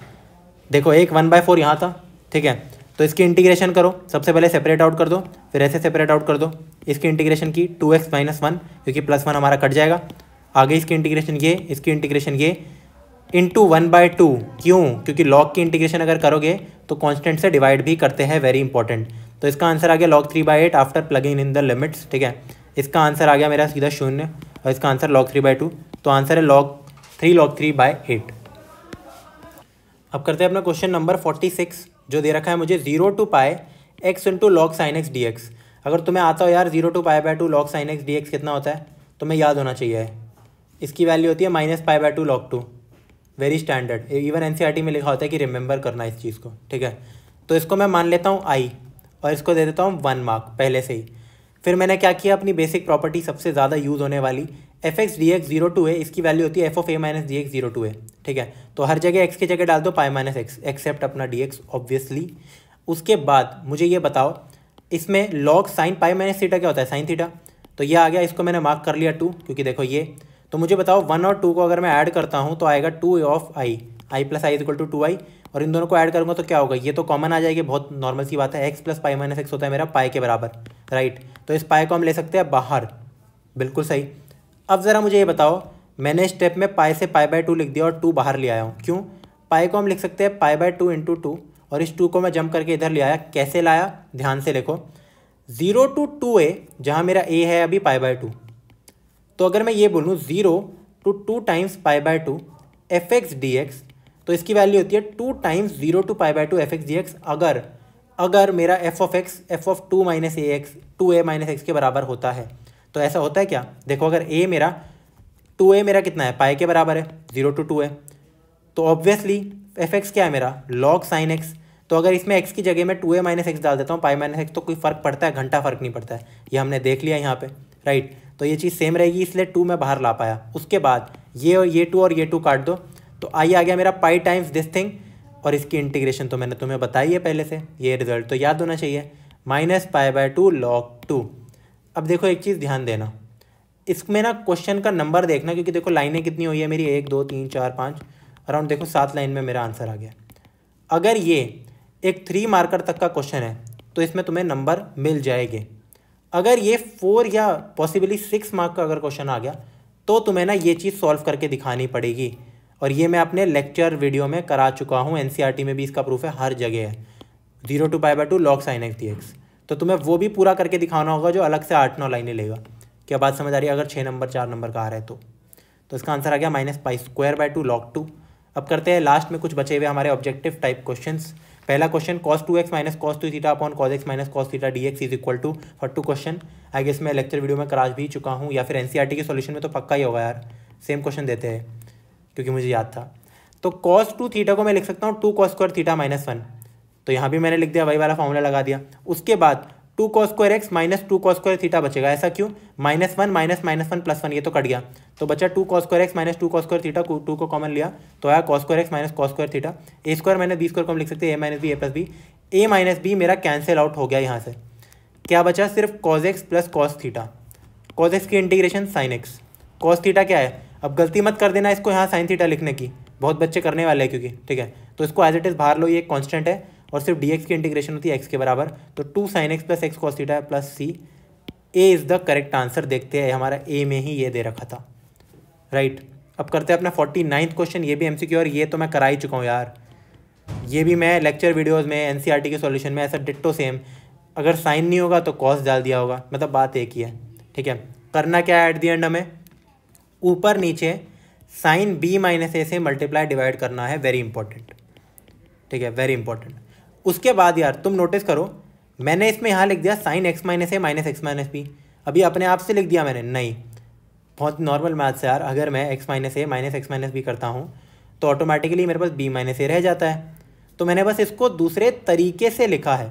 देखो एक 1/4 यहाँ था, ठीक है, तो इसकी इंटीग्रेशन करो, सबसे पहले सेपरेट आउट कर दो, फिर ऐसे सेपरेट आउट कर दो, इसकी इंटीग्रेशन की 2x - 1 क्योंकि +1 हमारा कट जाएगा, आगे इसकी इंटीग्रेशन ये, इसकी इंटीग्रेशन ये इंटू 1/2। क्यों, क्योंकि लॉग की इंटीग्रेशन अगर करोगे तो कांस्टेंट से डिवाइड भी करते हैं, वेरी इंपॉर्टेंट। तो इसका आंसर आ गया log 3/8 after plugging in the limits. ठीक है, इसका आंसर आ गया मेरा सीधा 0 और इसका आंसर log 3/2, तो आंसर है log 3/8। अब करते हैं अपना क्वेश्चन नंबर 46 जो दे रखा है मुझे 0 to π x into log sine x D x. अगर तुम्हें आता हो यार 0 to π/2 log sin x dx कितना होता है, तुम्हें याद होना चाहिए। इसकी वैल्यू होती है -π/2 log 2, very standard, even NCERT में लिखा होता है कि रिमेंबर करना इस चीज़ को। ठीक है, तो इसको मैं मान लेता हूँ आई और इसको दे देता हूँ 1 मार्क पहले से ही। फिर मैंने क्या किया, अपनी बेसिक प्रॉपर्टी सबसे ज़्यादा यूज़ होने वाली f(x) dx 0 to a, इसकी वैल्यू होती है f(a - dx 0 to a। ठीक है, तो हर जगह x की जगह डाल दो π - x एक्सेप्ट अपना dx ऑब्वियसली। उसके बाद मुझे ये बताओ इसमें लॉग साइन π - थीटा क्या होता है, साइन थीटा, तो ये आ गया, इसको मैंने मार्क कर लिया 2 क्योंकि देखो ये। तो मुझे बताओ 1 और 2 को अगर मैं ऐड करता हूँ तो आएगा 2 ऑफ i + i = 2i, और इन दोनों को ऐड करूँगा तो क्या होगा, ये तो कॉमन आ जाएगी, बहुत नॉर्मल सी बात है। x + π - x होता है मेरा पाई के बराबर, राइट, तो इस पाई को हम ले सकते हैं बाहर, बिल्कुल सही। अब ज़रा मुझे ये बताओ, मैंने स्टेप में पाई से π/2 लिख दिया और 2 बाहर ले आया हूँ, क्यों, पाई को हम लिख सकते हैं π/2 × 2, और इस 2 को मैं जंप करके इधर ले आया, कैसे लाया, ध्यान से देखो 0 to 2a, जहाँ मेरा a है अभी π/2, तो अगर मैं ये बोलूँ 0 to 2 times π/2 f(x) dx, तो इसकी वैल्यू होती है 2 times 0 to π/2 f(x) dx। अगर मेरा f(x) f(2 - ax 2a - x के बराबर होता है, तो ऐसा होता है क्या, देखो अगर a मेरा 2a मेरा कितना है, पाई के बराबर है 0 to 2a, तो ऑब्वियसली f(x) क्या है मेरा log sin x, तो अगर इसमें x की जगह में 2a - x डाल देता हूँ, π - x, तो कोई फ़र्क पड़ता है, घंटा फ़र्क नहीं पड़ता है, ये हमने देख लिया यहाँ पे, राइट। तो ये चीज़ सेम रहेगी, इसलिए 2 मैं बाहर ला पाया। उसके बाद ये और ये 2 और ये 2 काट दो, तो आई आ गया मेरा पाई टाइम्स दिस थिंग, और इसकी इंटीग्रेशन तो मैंने तुम्हें बताई है पहले से, ये रिजल्ट तो याद होना चाहिए, -π/2 log 2। अब देखो एक चीज़ ध्यान देना, इसमें ना क्वेश्चन का नंबर देखना, क्योंकि देखो लाइनें कितनी हुई है मेरी, 1 2 3 4 5, अराउंड देखो 7 लाइन में मेरा आंसर आ गया। अगर ये एक 3 मार्कर तक का क्वेश्चन है तो इसमें तुम्हें नंबर मिल जाएंगे। अगर ये 4 या पॉसिबली 6 मार्क का अगर क्वेश्चन आ गया तो तुम्हें ना ये चीज़ सॉल्व करके दिखानी पड़ेगी, और ये मैं अपने लेक्चर वीडियो में करा चुका हूँ, एनसीईआरटी में भी इसका प्रूफ है, हर जगह है 0 to π/2 log sin x dx। तो तुम्हें वो भी पूरा करके दिखाना होगा जो अलग से 8-9 लाइनें लेगा। क्या बात समझ आ रही है, अगर 6 नंबर 4 नंबर का आ रहा है तो इसका आंसर आ गया -π² log 2। अब करते हैं लास्ट में कुछ बचे हुए हमारे ऑब्जेक्टिव टाइप क्वेश्चंस। पहला question cos 2x - cos 2 theta upon cos x - cos theta dx is equal to 42 question. I guess मैं लेक्चर वीडियो में करा भी चुका हूँ, या फिर एनसीईआरटी के सॉल्यूशन में तो पक्का ही होगा यार, सेम क्वेश्चन देते हैं क्योंकि मुझे याद था। तो cos 2 थीटा को मैं लिख सकता हूँ 2 cos² थीटा -1, तो यहाँ भी मैंने लिख दिया, वही वाला फॉर्मूला लगा दिया। उसके बाद 2 cos² x - 2 cos² थीटा बचेगा, ऐसा क्यों, -1 -1 +1 ये तो कट गया, तो बचा 2 cos² x - 2 cos² थीटा, 2 को कॉमन लिया तो आया cos² x - cos² theta. a² - b² को हम लिख सकते हैं a - b a + b, a - b मेरा कैंसिल आउट हो गया यहाँ से, क्या बचा सिर्फ cos x + cos theta, cos x की integration sin x, cos theta क्या है, अब गलती मत कर देना इसको यहाँ sin थीटा लिखने की, बहुत बच्चे करने वाले हैं क्योंकि, ठीक है, तो इसको एज इट इज़ बाहर लो, ये एक कॉन्स्टेंट है और सिर्फ dx की इंटीग्रेशन होती है x के बराबर, तो 2 sin x + x cos theta plus c A is the correct answer. देखते हैं हमारा ए में ही ये दे रखा था, राइट। अब करते हैं अपना 49वां क्वेश्चन। ये भी एमसीक्यू और ये तो मैं करा ही चुका हूँ यार, ये भी मैं लेक्चर वीडियोस में एनसीईआरटी के सॉल्यूशन में ऐसा डिट्टो सेम, अगर साइन नहीं होगा तो कॉस डाल दिया होगा, मतलब बात एक ही है, ठीक है। करना क्या है एट द एंड, हमें ऊपर नीचे साइन बी माइनस ए से मल्टीप्लाई डिवाइड करना है, वेरी इंपॉर्टेंट, ठीक है, वेरी इंपॉर्टेंट। उसके बाद यार तुम नोटिस करो, मैंने इसमें यहाँ लिख दिया साइन एक्स माइनस ए माइनस एक्स माइनस बी, अभी अपने आप से लिख दिया मैंने, नहीं, बहुत नॉर्मल मैथ्स है यार। अगर मैं एक्स माइनस ए माइनस एक्स माइनस बी करता हूँ तो ऑटोमेटिकली मेरे पास बी माइनस ए रह जाता है। तो मैंने बस इसको दूसरे तरीके से लिखा है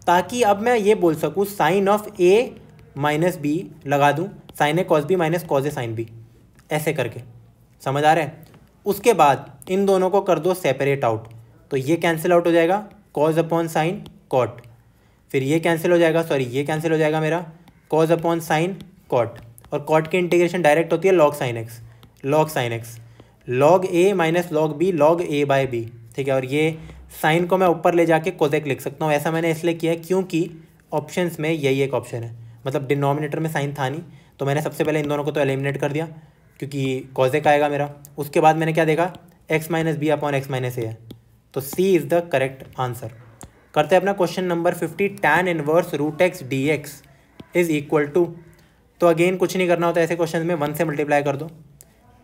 ताकि अब मैं ये बोल सकूँ sine of a minus b लगा दूँ, sine a cos b minus cos a sine b, ऐसे करके, समझ आ रहा है। उसके बाद इन दोनों को कर दो सेपरेट आउट, तो ये कैंसिल आउट हो जाएगा कॉस अपॉन साइन कॉट, फिर ये कैंसिल हो जाएगा, सॉरी ये कैंसिल हो जाएगा मेरा कॉस अपॉन साइन कॉट, और कॉट की इंटीग्रेशन डायरेक्ट होती है log sine x, log sine x, log a minus log b log a by b, ठीक है। और ये साइन को मैं ऊपर ले जाके कोसेक लिख सकता हूँ, ऐसा मैंने इसलिए किया है क्योंकि ऑप्शंस में यही एक ऑप्शन है, मतलब डिनोमिनेटर में साइन था नहीं, तो मैंने सबसे पहले इन दोनों को तो एलिमिनेट कर दिया क्योंकि कोसेक आएगा मेरा। उसके बाद मैंने क्या देखा, x minus b upon x minus a है, तो c is the correct answer. करते हैं अपना question number 50, tan inverse root x D x is equal to, तो अगेन कुछ नहीं करना होता ऐसे क्वेश्चन में, 1 से मल्टीप्लाई कर दो,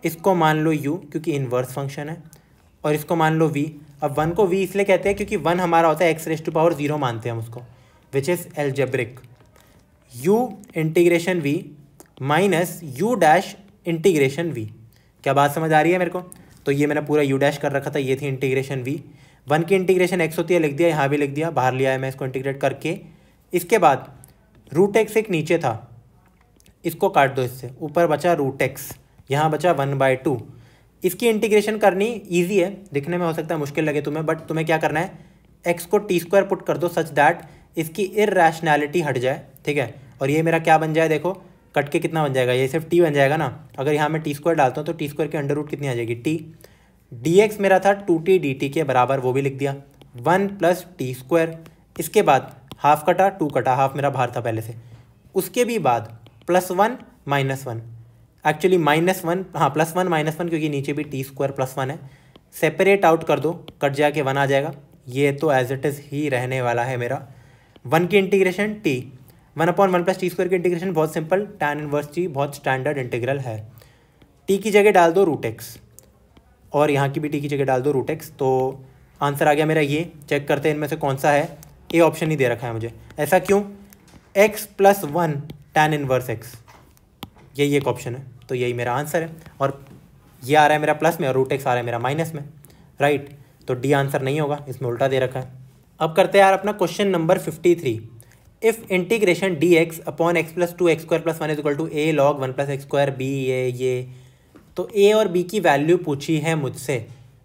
इसको मान लो u क्योंकि इन्वर्स फंक्शन है, और इसको मान लो v। अब 1 को v इसलिए कहते हैं क्योंकि 1 हमारा होता है एक्स रेज टू पावर 0 मानते हैं हम उसको, which is algebraic. u integration v minus u dash integration v, क्या बात समझ आ रही है मेरे को। तो ये मैंने पूरा u डैश कर रखा था, ये थी इंटीग्रेशन v, 1 की इंटीग्रेशन x होती है, लिख दिया, यहाँ भी लिख दिया, बाहर लिया है मैं इसको इंटीग्रेट करके। इसके बाद रूट एक्स एक नीचे था, इसको काट दो इससे, ऊपर बचा रूट एक्स, यहाँ बचा 1/2। इसकी इंटीग्रेशन करनी इजी है, दिखने में हो सकता है मुश्किल लगे तुम्हें, बट तुम्हें क्या करना है, एक्स को टी स्क्वायर पुट कर दो सच दैट इसकी इरैशनैलिटी हट जाए, ठीक है। और ये मेरा क्या बन जाए, देखो कट के कितना बन जाएगा, ये सिर्फ टी बन जाएगा ना। अगर यहाँ मैं टी स्क्वायर डालता हूँ तो टी स्क्वायर के अंडर रूट कितनी आ जाएगी, टी। डी एक्स मेरा था 2t dt के बराबर, वो भी लिख दिया, 1 प्लस टी स्क्वायर। इसके बाद हाफ कटा, 2 कटा, हाफ मेरा बाहर था पहले से। उसके भी बाद +1 -1, एक्चुअली -1, हाँ +1 -1 क्योंकि नीचे भी टी स्क्वायर +1 है, सेपरेट आउट कर दो, कट जाके 1 आ जाएगा। ये तो एज इट इज़ ही रहने वाला है मेरा। 1 की इंटीग्रेशन t, 1/1 + टी स्क्वायर की इंटीग्रेशन बहुत सिंपल, tan इनवर्स t बहुत स्टैंडर्ड इंटीग्रल है। t की जगह डाल दो रूट एक्स, और यहाँ की भी t की जगह डाल दो रूट एक्स, तो आंसर आ गया मेरा ये। चेक करते हैं इनमें से कौन सा है, ए ऑप्शन ही दे रखा है मुझे, ऐसा क्यों, x + 1 tan इनवर्स x, यही एक ऑप्शन है, तो यही मेरा आंसर है। और ये आ रहा है मेरा प्लस में और रूट एक्स आ रहा है मेरा माइनस में, राइट। तो डी आंसर नहीं होगा, इसमें उल्टा दे रखा है। अब करते हैं यार अपना question number 53। If integration d x upon x plus 2x² + 1 equal to a log 1 + x² b, ये तो a और b की वैल्यू पूछी है मुझसे,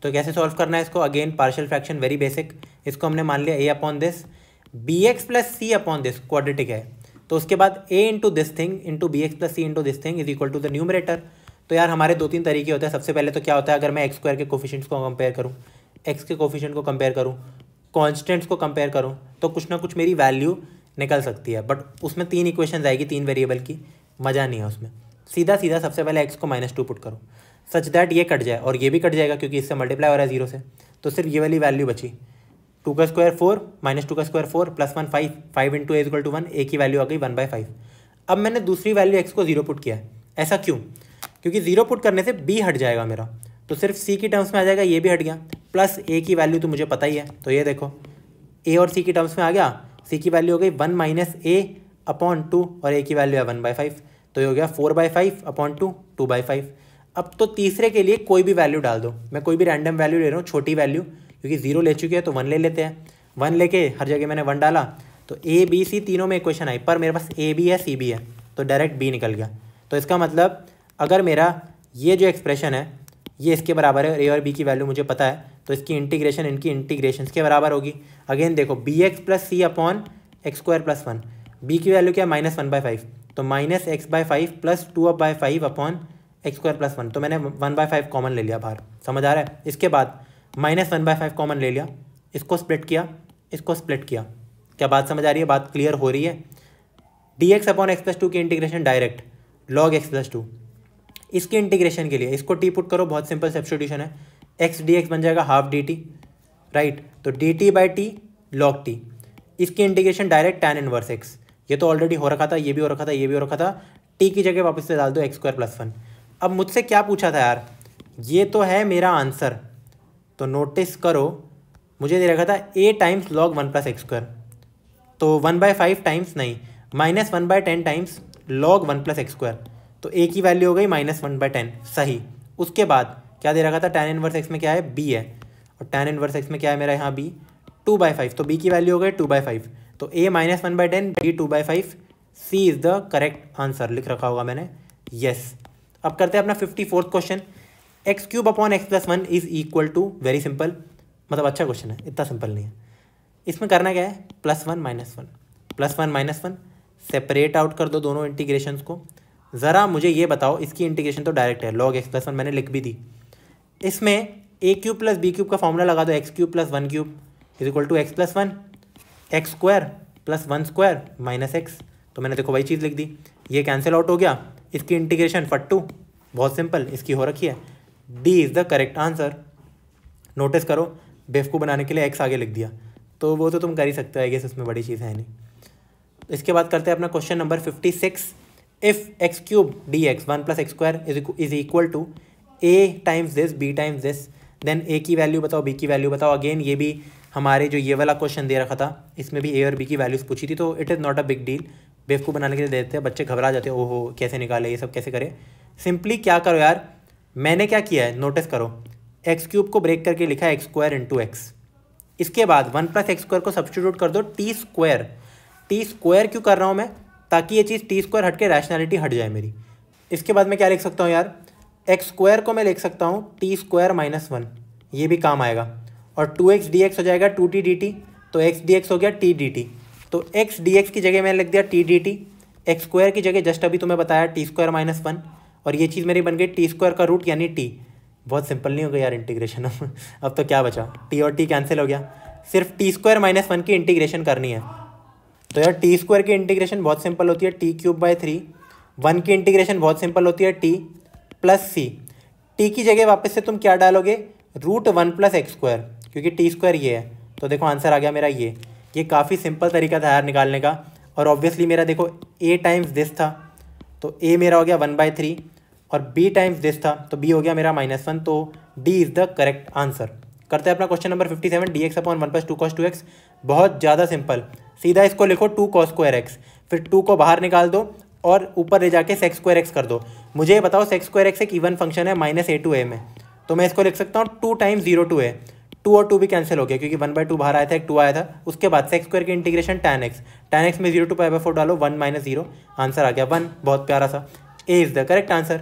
तो कैसे सॉल्व करना है इसको, again partial fraction, very basic. इसको हमने मान लिया a upon this, bx + c upon this quadratic है, तो उसके बाद a into this thing into bx + c into this thing is equal to the numerator. तो यार हमारे 2-3 तरीके होते हैं। सबसे पहले तो क्या होता है, अगर मैं x² के कोफिशिएंट्स को कंपेयर करूँ, x के कोफिशिएंट को कंपेयर करूँ, कॉन्स्टेंट्स को कंपेयर करूँ, तो कुछ ना कुछ मेरी वैल्यू निकल सकती है। बट उसमें 3 इक्वेशंस आएगी, 3 वेरिएबल की, मज़ा नहीं है उसमें। सीधा सीधा सबसे पहले x को -2 पुट करो सच दैट ये कट जाए, और ये भी कट जाएगा क्योंकि इससे मल्टीप्लाई हो रहा है 0 से, तो सिर्फ ये वाली वैल्यू बची। 2 का स्क्वायर 4 -2 का square 4 +1 5, 5 into a equal to 1, a की वैल्यू आ गई 1/5। अब मैंने दूसरी वैल्यू x को 0 पुट किया है, ऐसा क्यों, क्योंकि 0 पुट करने से b हट जाएगा मेरा, तो सिर्फ c की टर्म्स में आ जाएगा, ये भी हट गया, प्लस a की वैल्यू तो मुझे पता ही है, तो ये देखो a और c की टर्म्स में आ गया, c की वैल्यू हो गई 1 - a अपॉन 2 और a की वैल्यू है 1/5, तो ये हो गया 4/5 अपॉन 2, 2/5। अब तो तीसरे के लिए कोई भी वैल्यू डाल दो, मैं कोई भी रैंडम वैल्यू ले रहा हूँ, छोटी वैल्यू, क्योंकि 0 ले चुके हैं तो 1 ले लेते हैं। 1 लेके हर जगह मैंने 1 डाला, तो a b c तीनों में इक्वेशन आई, पर मेरे पास a भी है c भी है, तो डायरेक्ट b निकल गया। तो इसका मतलब अगर मेरा ये जो एक्सप्रेशन है ये इसके बराबर है, a और b की वैल्यू मुझे पता है, तो इसकी इंटीग्रेशन इनकी इंटीग्रेशंस के बराबर होगी। अगेन देखो bx + c upon x² + 1, b की वैल्यू क्या है -1/5, तो -x/5 + 2/5 अपॉन x² + 1, तो मैंने 1/5 कॉमन ले लिया बाहर, समझ आ रहा है। इसके बाद -1/5 कॉमन ले लिया, इसको स्प्लिट किया, इसको स्प्लिट किया, क्या बात समझ आ रही है, बात क्लियर हो रही है। dx upon x plus two की integration direct log x plus two. इसके इंटीग्रेशन के लिए इसको टी पुट करो, बहुत सिंपल सब्स्टिट्यूशन है, x dx बन जाएगा हाफ dt, राइट। तो dt by t log t। इसकी integration direct tan inverse x, ये तो ऑलरेडी हो रखा था, ये भी हो रखा था, ये भी हो रखा था, t की जगह वापस से डाल दो x² + 1। अब मुझसे क्या पूछा था यार, ये तो है मेरा आंसर, तो नोटिस करो मुझे दे रखा था a टाइम्स log 1 + x², तो 1/5 टाइम्स नहीं, -1/10 टाइम्स log 1 + x², तो a की वैल्यू हो गई -1/10, सही। उसके बाद क्या दे रखा था, tan इनवर्स x में क्या है, b है, और tan इनवर्स x में क्या है मेरा यहाँ b, 2/5, तो b की वैल्यू हो गई 2/5, तो a -1/10, b 2/5, c is the correct answer लिख रखा होगा मैंने, यस। अब करते हैं अपना 54th question, x³ upon x + 1 is equal to, very simple, मतलब अच्छा क्वेश्चन है, इतना सिंपल नहीं है। इसमें करना क्या है, +1 - 1 सेपरेट आउट कर दो दोनों इंटीग्रेशंस को। ज़रा मुझे ये बताओ, इसकी इंटीग्रेशन तो डायरेक्ट है, log x + 1 मैंने लिख भी दी। इसमें a³ + b³ का फॉर्मूला लगा दो, x³ + 1³ is equal to x + 1, x² + 1² - x, तो मैंने देखो वही चीज़ लिख दी, ये कैंसिल आउट हो गया। इसकी इंटीग्रेशन फट्टू, बहुत सिंपल, इसकी हो रखी है, d is the correct answer. Notice करो बेवकूफ़ बनाने के लिए x आगे लिख दिया, तो वो तो तुम कर ही सकते हो, आई गेस उसमें बड़ी चीज़ है नहीं। इसके बाद करते हैं अपना question number 56, if x³ dx 1 + x² is equal to a times this b times this, then a की वैल्यू बताओ, b की वैल्यू बताओ। अगेन ये भी हमारे जो ये वाला क्वेश्चन दे रखा था, इसमें भी a और b की वैल्यूज़ पूछी थी, तो it is not a big deal, बेवकूफ़ बनाने के लिए देते हैं, बच्चे घबरा जाते हैं, ओहो कैसे निकाले, ये सब कैसे करें। सिंपली क्या करो यार, मैंने क्या किया है नोटिस करो, x³ को ब्रेक करके लिखा है x² × x, इसके बाद 1 + x² को सब्स्टिट्यूट कर दो t²। t² क्यों कर रहा हूँ मैं, ताकि ये चीज़ t² हट के रैशनैलिटी हट जाए मेरी। इसके बाद मैं क्या लिख सकता हूँ यार, x² को मैं लिख सकता हूँ t² - 1, ये भी काम आएगा, और 2x dx हो जाएगा 2t dt, तो x dx हो गया t dt, तो x dx की जगह मैंने लिख दिया t dt, x² की जगह जस्ट अभी तुम्हें बताया t² - 1, और ये चीज़ मेरी बन गई t² का रूट यानी t। बहुत सिंपल नहीं हो गया यार इंटीग्रेशन अब तो क्या बचा, t और t कैंसिल हो गया, सिर्फ t² - 1 की इंटीग्रेशन करनी है। तो यार t² की इंटीग्रेशन बहुत सिंपल होती है, t³/3, 1 की इंटीग्रेशन बहुत सिंपल होती है, t + c। t की जगह वापस से तुम क्या डालोगे, √1 + x², क्योंकि t² ये है, तो देखो आंसर आ गया मेरा ये काफ़ी सिंपल तरीका था यार निकालने का। और ऑब्वियसली मेरा देखो a टाइम्स दिस था, तो a मेरा हो गया 1/3, और b टाइम्स दिस था, तो b हो गया मेरा -1, तो d is the correct answer. करते हैं अपना question number 57, dx upon 1 + 2 cos 2x, बहुत ज़्यादा सिंपल, सीधा इसको लिखो 2 cos² x, फिर 2 को बाहर निकाल दो और ऊपर ले जाके sec² x कर दो। मुझे ये बताओ sec² x एक इवन फंक्शन है -a to a में, तो मैं इसको लिख सकता हूँ 2 × 0 to a, 2 और 2 भी कैंसिल हो गया क्योंकि 1/2 बाहर आया था, एक 2 आया था। उसके बाद sec² की इंटीग्रेशन tan x में 0 to π/4 डालो, 1 - 0, आंसर आ गया 1, बहुत प्यारा सा, a is the correct answer.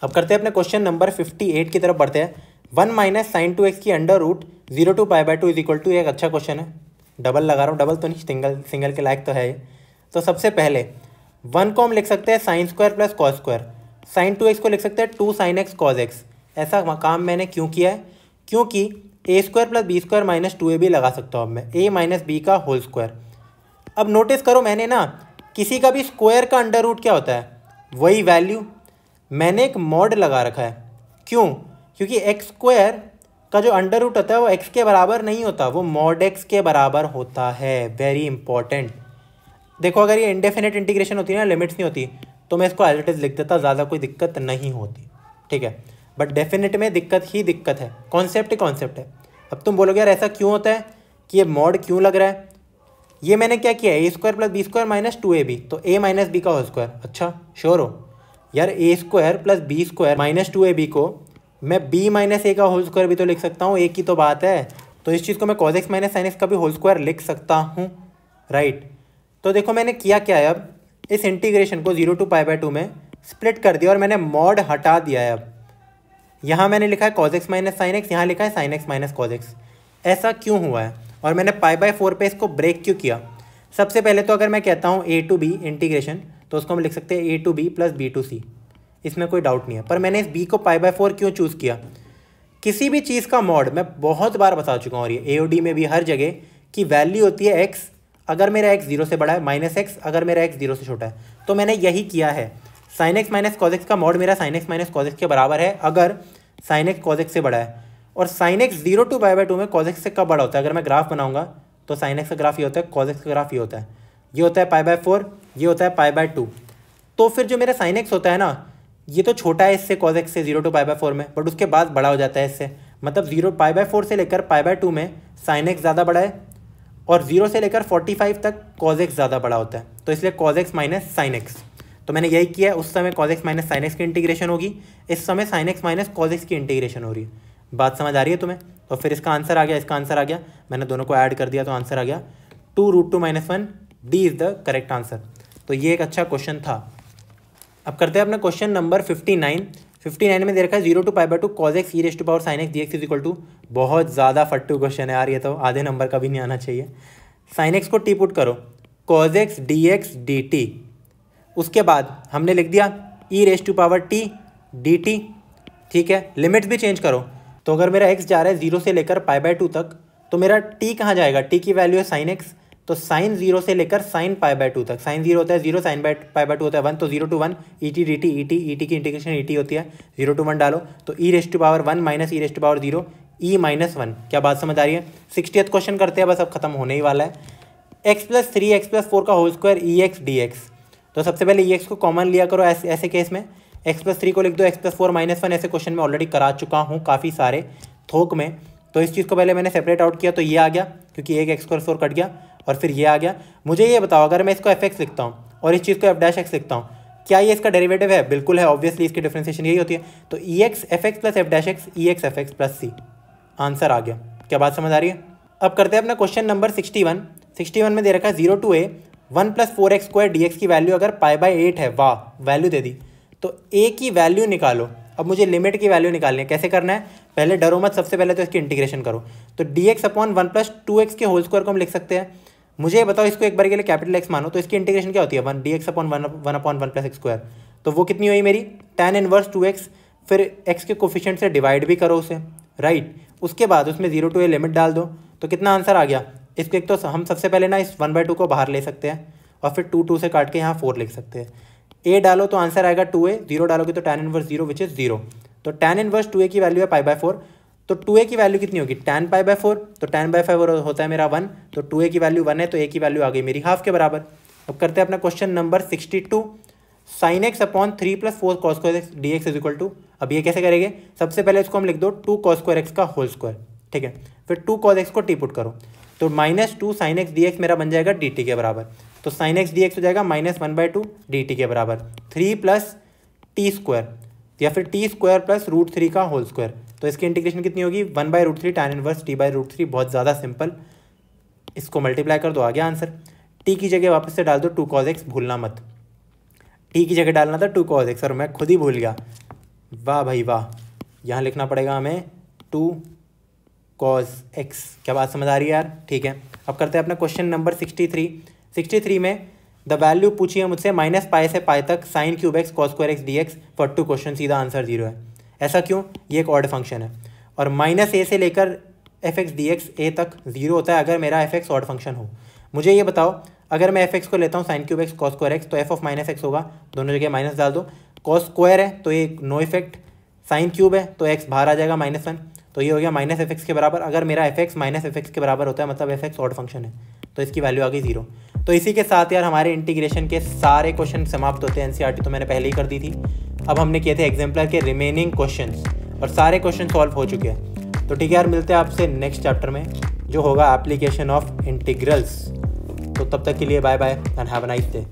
अब करते हैं अपने क्वेश्चन नंबर 58 की तरफ बढ़ते हैं। 1 - sin 2x की √0 to π/2 इज इक्वल टू, एक अच्छा क्वेश्चन है, डबल लगा रहा हूँ, डबल तो नहीं, सिंगल के लायक तो है। तो सबसे पहले 1 को हम लिख सकते हैं sin² + cos², sin 2x को लिख सकते हैं 2 sin x cos x। ऐसा काम मैंने क्यों किया है, क्योंकि a² + b² - 2ab लगा सकता हूँ अब मैं, a - b का होल स्क्वायर। अब नोटिस करो मैंने ना, किसी का भी स्क्वायर का अंडर रूट क्या होता है, वही वैल्यू, मैंने एक मॉड लगा रखा है, क्यों, क्योंकि x² का जो अंडर रूट होता है वो x के बराबर नहीं होता, वो mod x के बराबर होता है, वेरी इंपॉर्टेंट। देखो अगर ये इंडेफिनेट इंटीग्रेशन होती है ना, लिमिट्स नहीं होती, तो मैं इसको एज इट इज लिख देता, ज़्यादा कोई दिक्कत नहीं होती, ठीक है। बट डेफिनेट में दिक्कत ही दिक्कत है, कॉन्सेप्ट ही कॉन्सेप्ट है। अब तुम बोलोगे यार ऐसा क्यों होता है कि ये मॉड क्यों लग रहा है, ये मैंने क्या किया है, a² + b² - 2ab, तो a - b का होल स्क्वायर। अच्छा श्योर हो यार, a² + b² - 2ab को मैं b - a का होल स्क्वायर भी तो लिख सकता हूँ, एक ही तो बात है। तो इस चीज़ को मैं cos x - sin x का भी होल स्क्वायर लिख सकता हूँ, राइट। तो देखो मैंने किया क्या है, अब इस इंटीग्रेशन को 0 to π/2 में स्प्लिट कर दिया और मैंने मॉड हटा दिया है। अब यहाँ मैंने लिखा है cos x - sin x, यहाँ लिखा है sin x - cos x। ऐसा क्यों हुआ है, और मैंने π/4 पे इसको ब्रेक क्यों किया। सबसे पहले तो अगर मैं कहता हूँ a to b इंटीग्रेशन, तो उसको हम लिख सकते हैं a to b + b to c, इसमें कोई डाउट नहीं है। पर मैंने इस b को π/4 क्यों चूज़ किया, किसी भी चीज़ का मॉड मैं बहुत बार बता चुका हूँ, और ये AOD में भी हर जगह की वैल्यू होती है x अगर मेरा x 0 से बड़ा है, माइनस एक्स अगर मेरा x 0 से छोटा है। तो मैंने यही किया है, sine x minus cos x का मॉड मेरा sine x minus cos x के बराबर है अगर साइन एक्स कॉज एक्स से बड़ा है। और साइन एक्स 0 to π/2 में कॉज एक्स से कब बड़ा होता है? अगर मैं ग्राफ बनाऊंगा तो साइन एक्स का ग्राफ ये होता है, कॉज एक्स का ग्राफ ये होता है, ये होता है π/4, ये होता है π/2। तो फिर जो मेरा साइन एक्स होता है ना, ये तो छोटा है इससे, कॉज एक्स से 0 to π/4 में, बट उसके बाद बड़ा हो जाता है इससे। मतलब 0 π/4 से लेकर π/2 में साइन एक्स ज़्यादा बड़ा है और 0 से लेकर 45 तक कॉज एक्स ज़्यादा बड़ा होता है। तो इसलिए cos x minus sine x. तो मैंने यही किया है, उस समय cos x minus sine x की इंटीग्रेशन होगी, इस समय sine x minus cos x की इंटीग्रेशन हो रही है। बात समझ आ रही है तुम्हें? तो फिर इसका आंसर आ गया, इसका आंसर आ गया, मैंने दोनों को ऐड कर दिया तो आंसर आ गया 2√2 - 1। D is the correct answer. तो ये एक अच्छा क्वेश्चन था। अब करते हैं अपना क्वेश्चन नंबर 59 में दे रखा है 0 to π/2 cos x e⁻ sin x dx is equal to, बहुत ज़्यादा फट्टू क्वेश्चन है यार, ये तो आधे नंबर का भी नहीं आना चाहिए। साइन एक्स को टी पुट करो, cos x dx dt, उसके बाद हमने लिख दिया e⁻t dt, ठीक है। लिमिट्स भी चेंज करो, तो अगर मेरा x जा रहा है 0 से लेकर π/2 तक, तो मेरा t कहाँ जाएगा? t की वैल्यू है साइन x, तो साइन 0 से लेकर साइन π/2 तक, साइन 0 होता है 0, साइन π/2 होता है 1, तो 0 to 1 et dt et की इंटीग्रेशन et होती है, 0 to 1 डालो तो e⁻1 माइनस e⁻0 e-1। क्या बात समझ आ रही है? 60th क्वेश्चन करते हैं, बस अब खत्म होने ही वाला है। x + 3x + 4 का होल स्क्वायर ex dx। तो सबसे पहले ex को कॉमन लिया करो ऐसे केस में, x + 3 को लिख दो, x + 4 - 1। ऐसे क्वेश्चन में ऑलरेडी करा चुका हूँ काफ़ी सारे थोक में, तो इस चीज़ को पहले मैंने सेपरेट आउट किया तो ये आ गया, क्योंकि एक x² 4 कट गया, और फिर ये आ गया। मुझे ये बताओ, अगर मैं इसको f(x) लिखता हूँ और इस चीज़ को f'(x) लिखता हूँ, क्या ये इसका डेरिवेटिव है? बिल्कुल है, ऑब्वियसली इसकी डिफरेंशिएशन यही होती है। तो ex f(x) + f'(x) ex f(x) + c, answer आ गया। क्या बात समझ आ रही है? अब करते हैं अपना क्वेश्चन नंबर 61 में दे रखा है 0 to a 1 + 4x² dx की वैल्यू अगर π/8 है, वाह वैल्यू दे दी, तो a की वैल्यू निकालो। अब मुझे लिमिट की वैल्यू निकालनी है, कैसे करना है? पहले डरो मत, सबसे पहले तो इसकी इंटीग्रेशन करो। तो dx/1 + 2x के होल स्क्वायर को हम लिख सकते हैं। मुझे ये बताओ, इसको एक बार के लिए कैपिटल एक्स मानो, तो इसकी इंटीग्रेशन क्या होती है? 1 dx/1 + x²। तो वो कितनी हुई मेरी? tan 1 2x, फिर x के कोफिशिएंट से डिवाइड भी करो उसे, राइट। उसके बाद उसमें 0 to a लिमिट डाल दो, तो कितना आंसर आ गया? इसको एक तो हम सबसे पहले ना इस 1/2 को बाहर ले सकते हैं, और फिर 2 से काट के यहाँ 4 लिख सकते हैं। a डालो तो आंसर आएगा 2a, 0 डालोगे तो tan 1 0 विच इज़ 0। तो tan 1 2a की वैल्यू है π/4, तो 2a की वैल्यू कितनी होगी? tan π/4, तो tan π/4 होता है मेरा 1, तो 2a की वैल्यू 1 है, तो a की वैल्यू आ गई मेरी हाफ के बराबर। अब करते हैं अपना question number 62, sin x/3 + 4 cos² x dx is equal to. अब ये कैसे करेंगे? सबसे पहले इसको हम लिख दो 2 cos² x का होल स्क्वायर, ठीक है। फिर 2 cos x को टी पुट करो, तो -2 sin x dx मेरा बन जाएगा dt के बराबर। तो sin x dx हो जाएगा -1/2 dt के बराबर 3 + t² या फिर t² + √3 का होल स्क्वायर। तो इसकी इंटीग्रेशन कितनी होगी? 1/√3 tan 1 t/√3, बहुत ज़्यादा सिंपल। इसको मल्टीप्लाई कर दो, आ गया आंसर। t की जगह वापस से डाल दो 2 cos x, भूलना मत, t की जगह डालना था 2 cos x और मैं खुद ही भूल गया, वाह भाई वाह। यहाँ लिखना पड़ेगा हमें 2 cos x। क्या बात समझ आ रही है यार? ठीक है। अब करते हैं अपना क्वेश्चन नंबर 63 में द वैल्यू पूछी है मुझसे -π से π तक sin³ x cos² x dx for 2 question, सीधा आंसर 0 है। ऐसा क्यों? ये एक ऑड फंक्शन है, और -a से लेकर f(x) dx a तक 0 होता है अगर मेरा f(x) ऑड फंक्शन हो। मुझे ये बताओ, अगर मैं f(x) को लेता हूँ sin³ x cos² x, तो f (-x) होगा, दोनों जगह माइनस डाल दो। cos² है तो ये नो इफेक्ट, sin³ है तो x बाहर आ जाएगा -1, तो ये हो गया -f(x) के बराबर। अगर मेरा f(x) -f(x) के बराबर होता है, मतलब f(x) ऑड फंक्शन है, तो इसकी वैल्यू आ गई 0। तो इसी के साथ यार हमारे इंटीग्रेशन के सारे क्वेश्चन समाप्त होते हैं। एनसीईआरटी तो मैंने पहले ही कर दी थी। अब हमने किए थे एग्जाम्पलर के रिमेनिंग क्वेश्चंस, और सारे क्वेश्चन सॉल्व हो चुके हैं। तो ठीक है यार, मिलते हैं आपसे नेक्स्ट चैप्टर में, जो होगा एप्लीकेशन ऑफ इंटीग्रल्स। तो तब तक के लिए bye bye and have a nice day.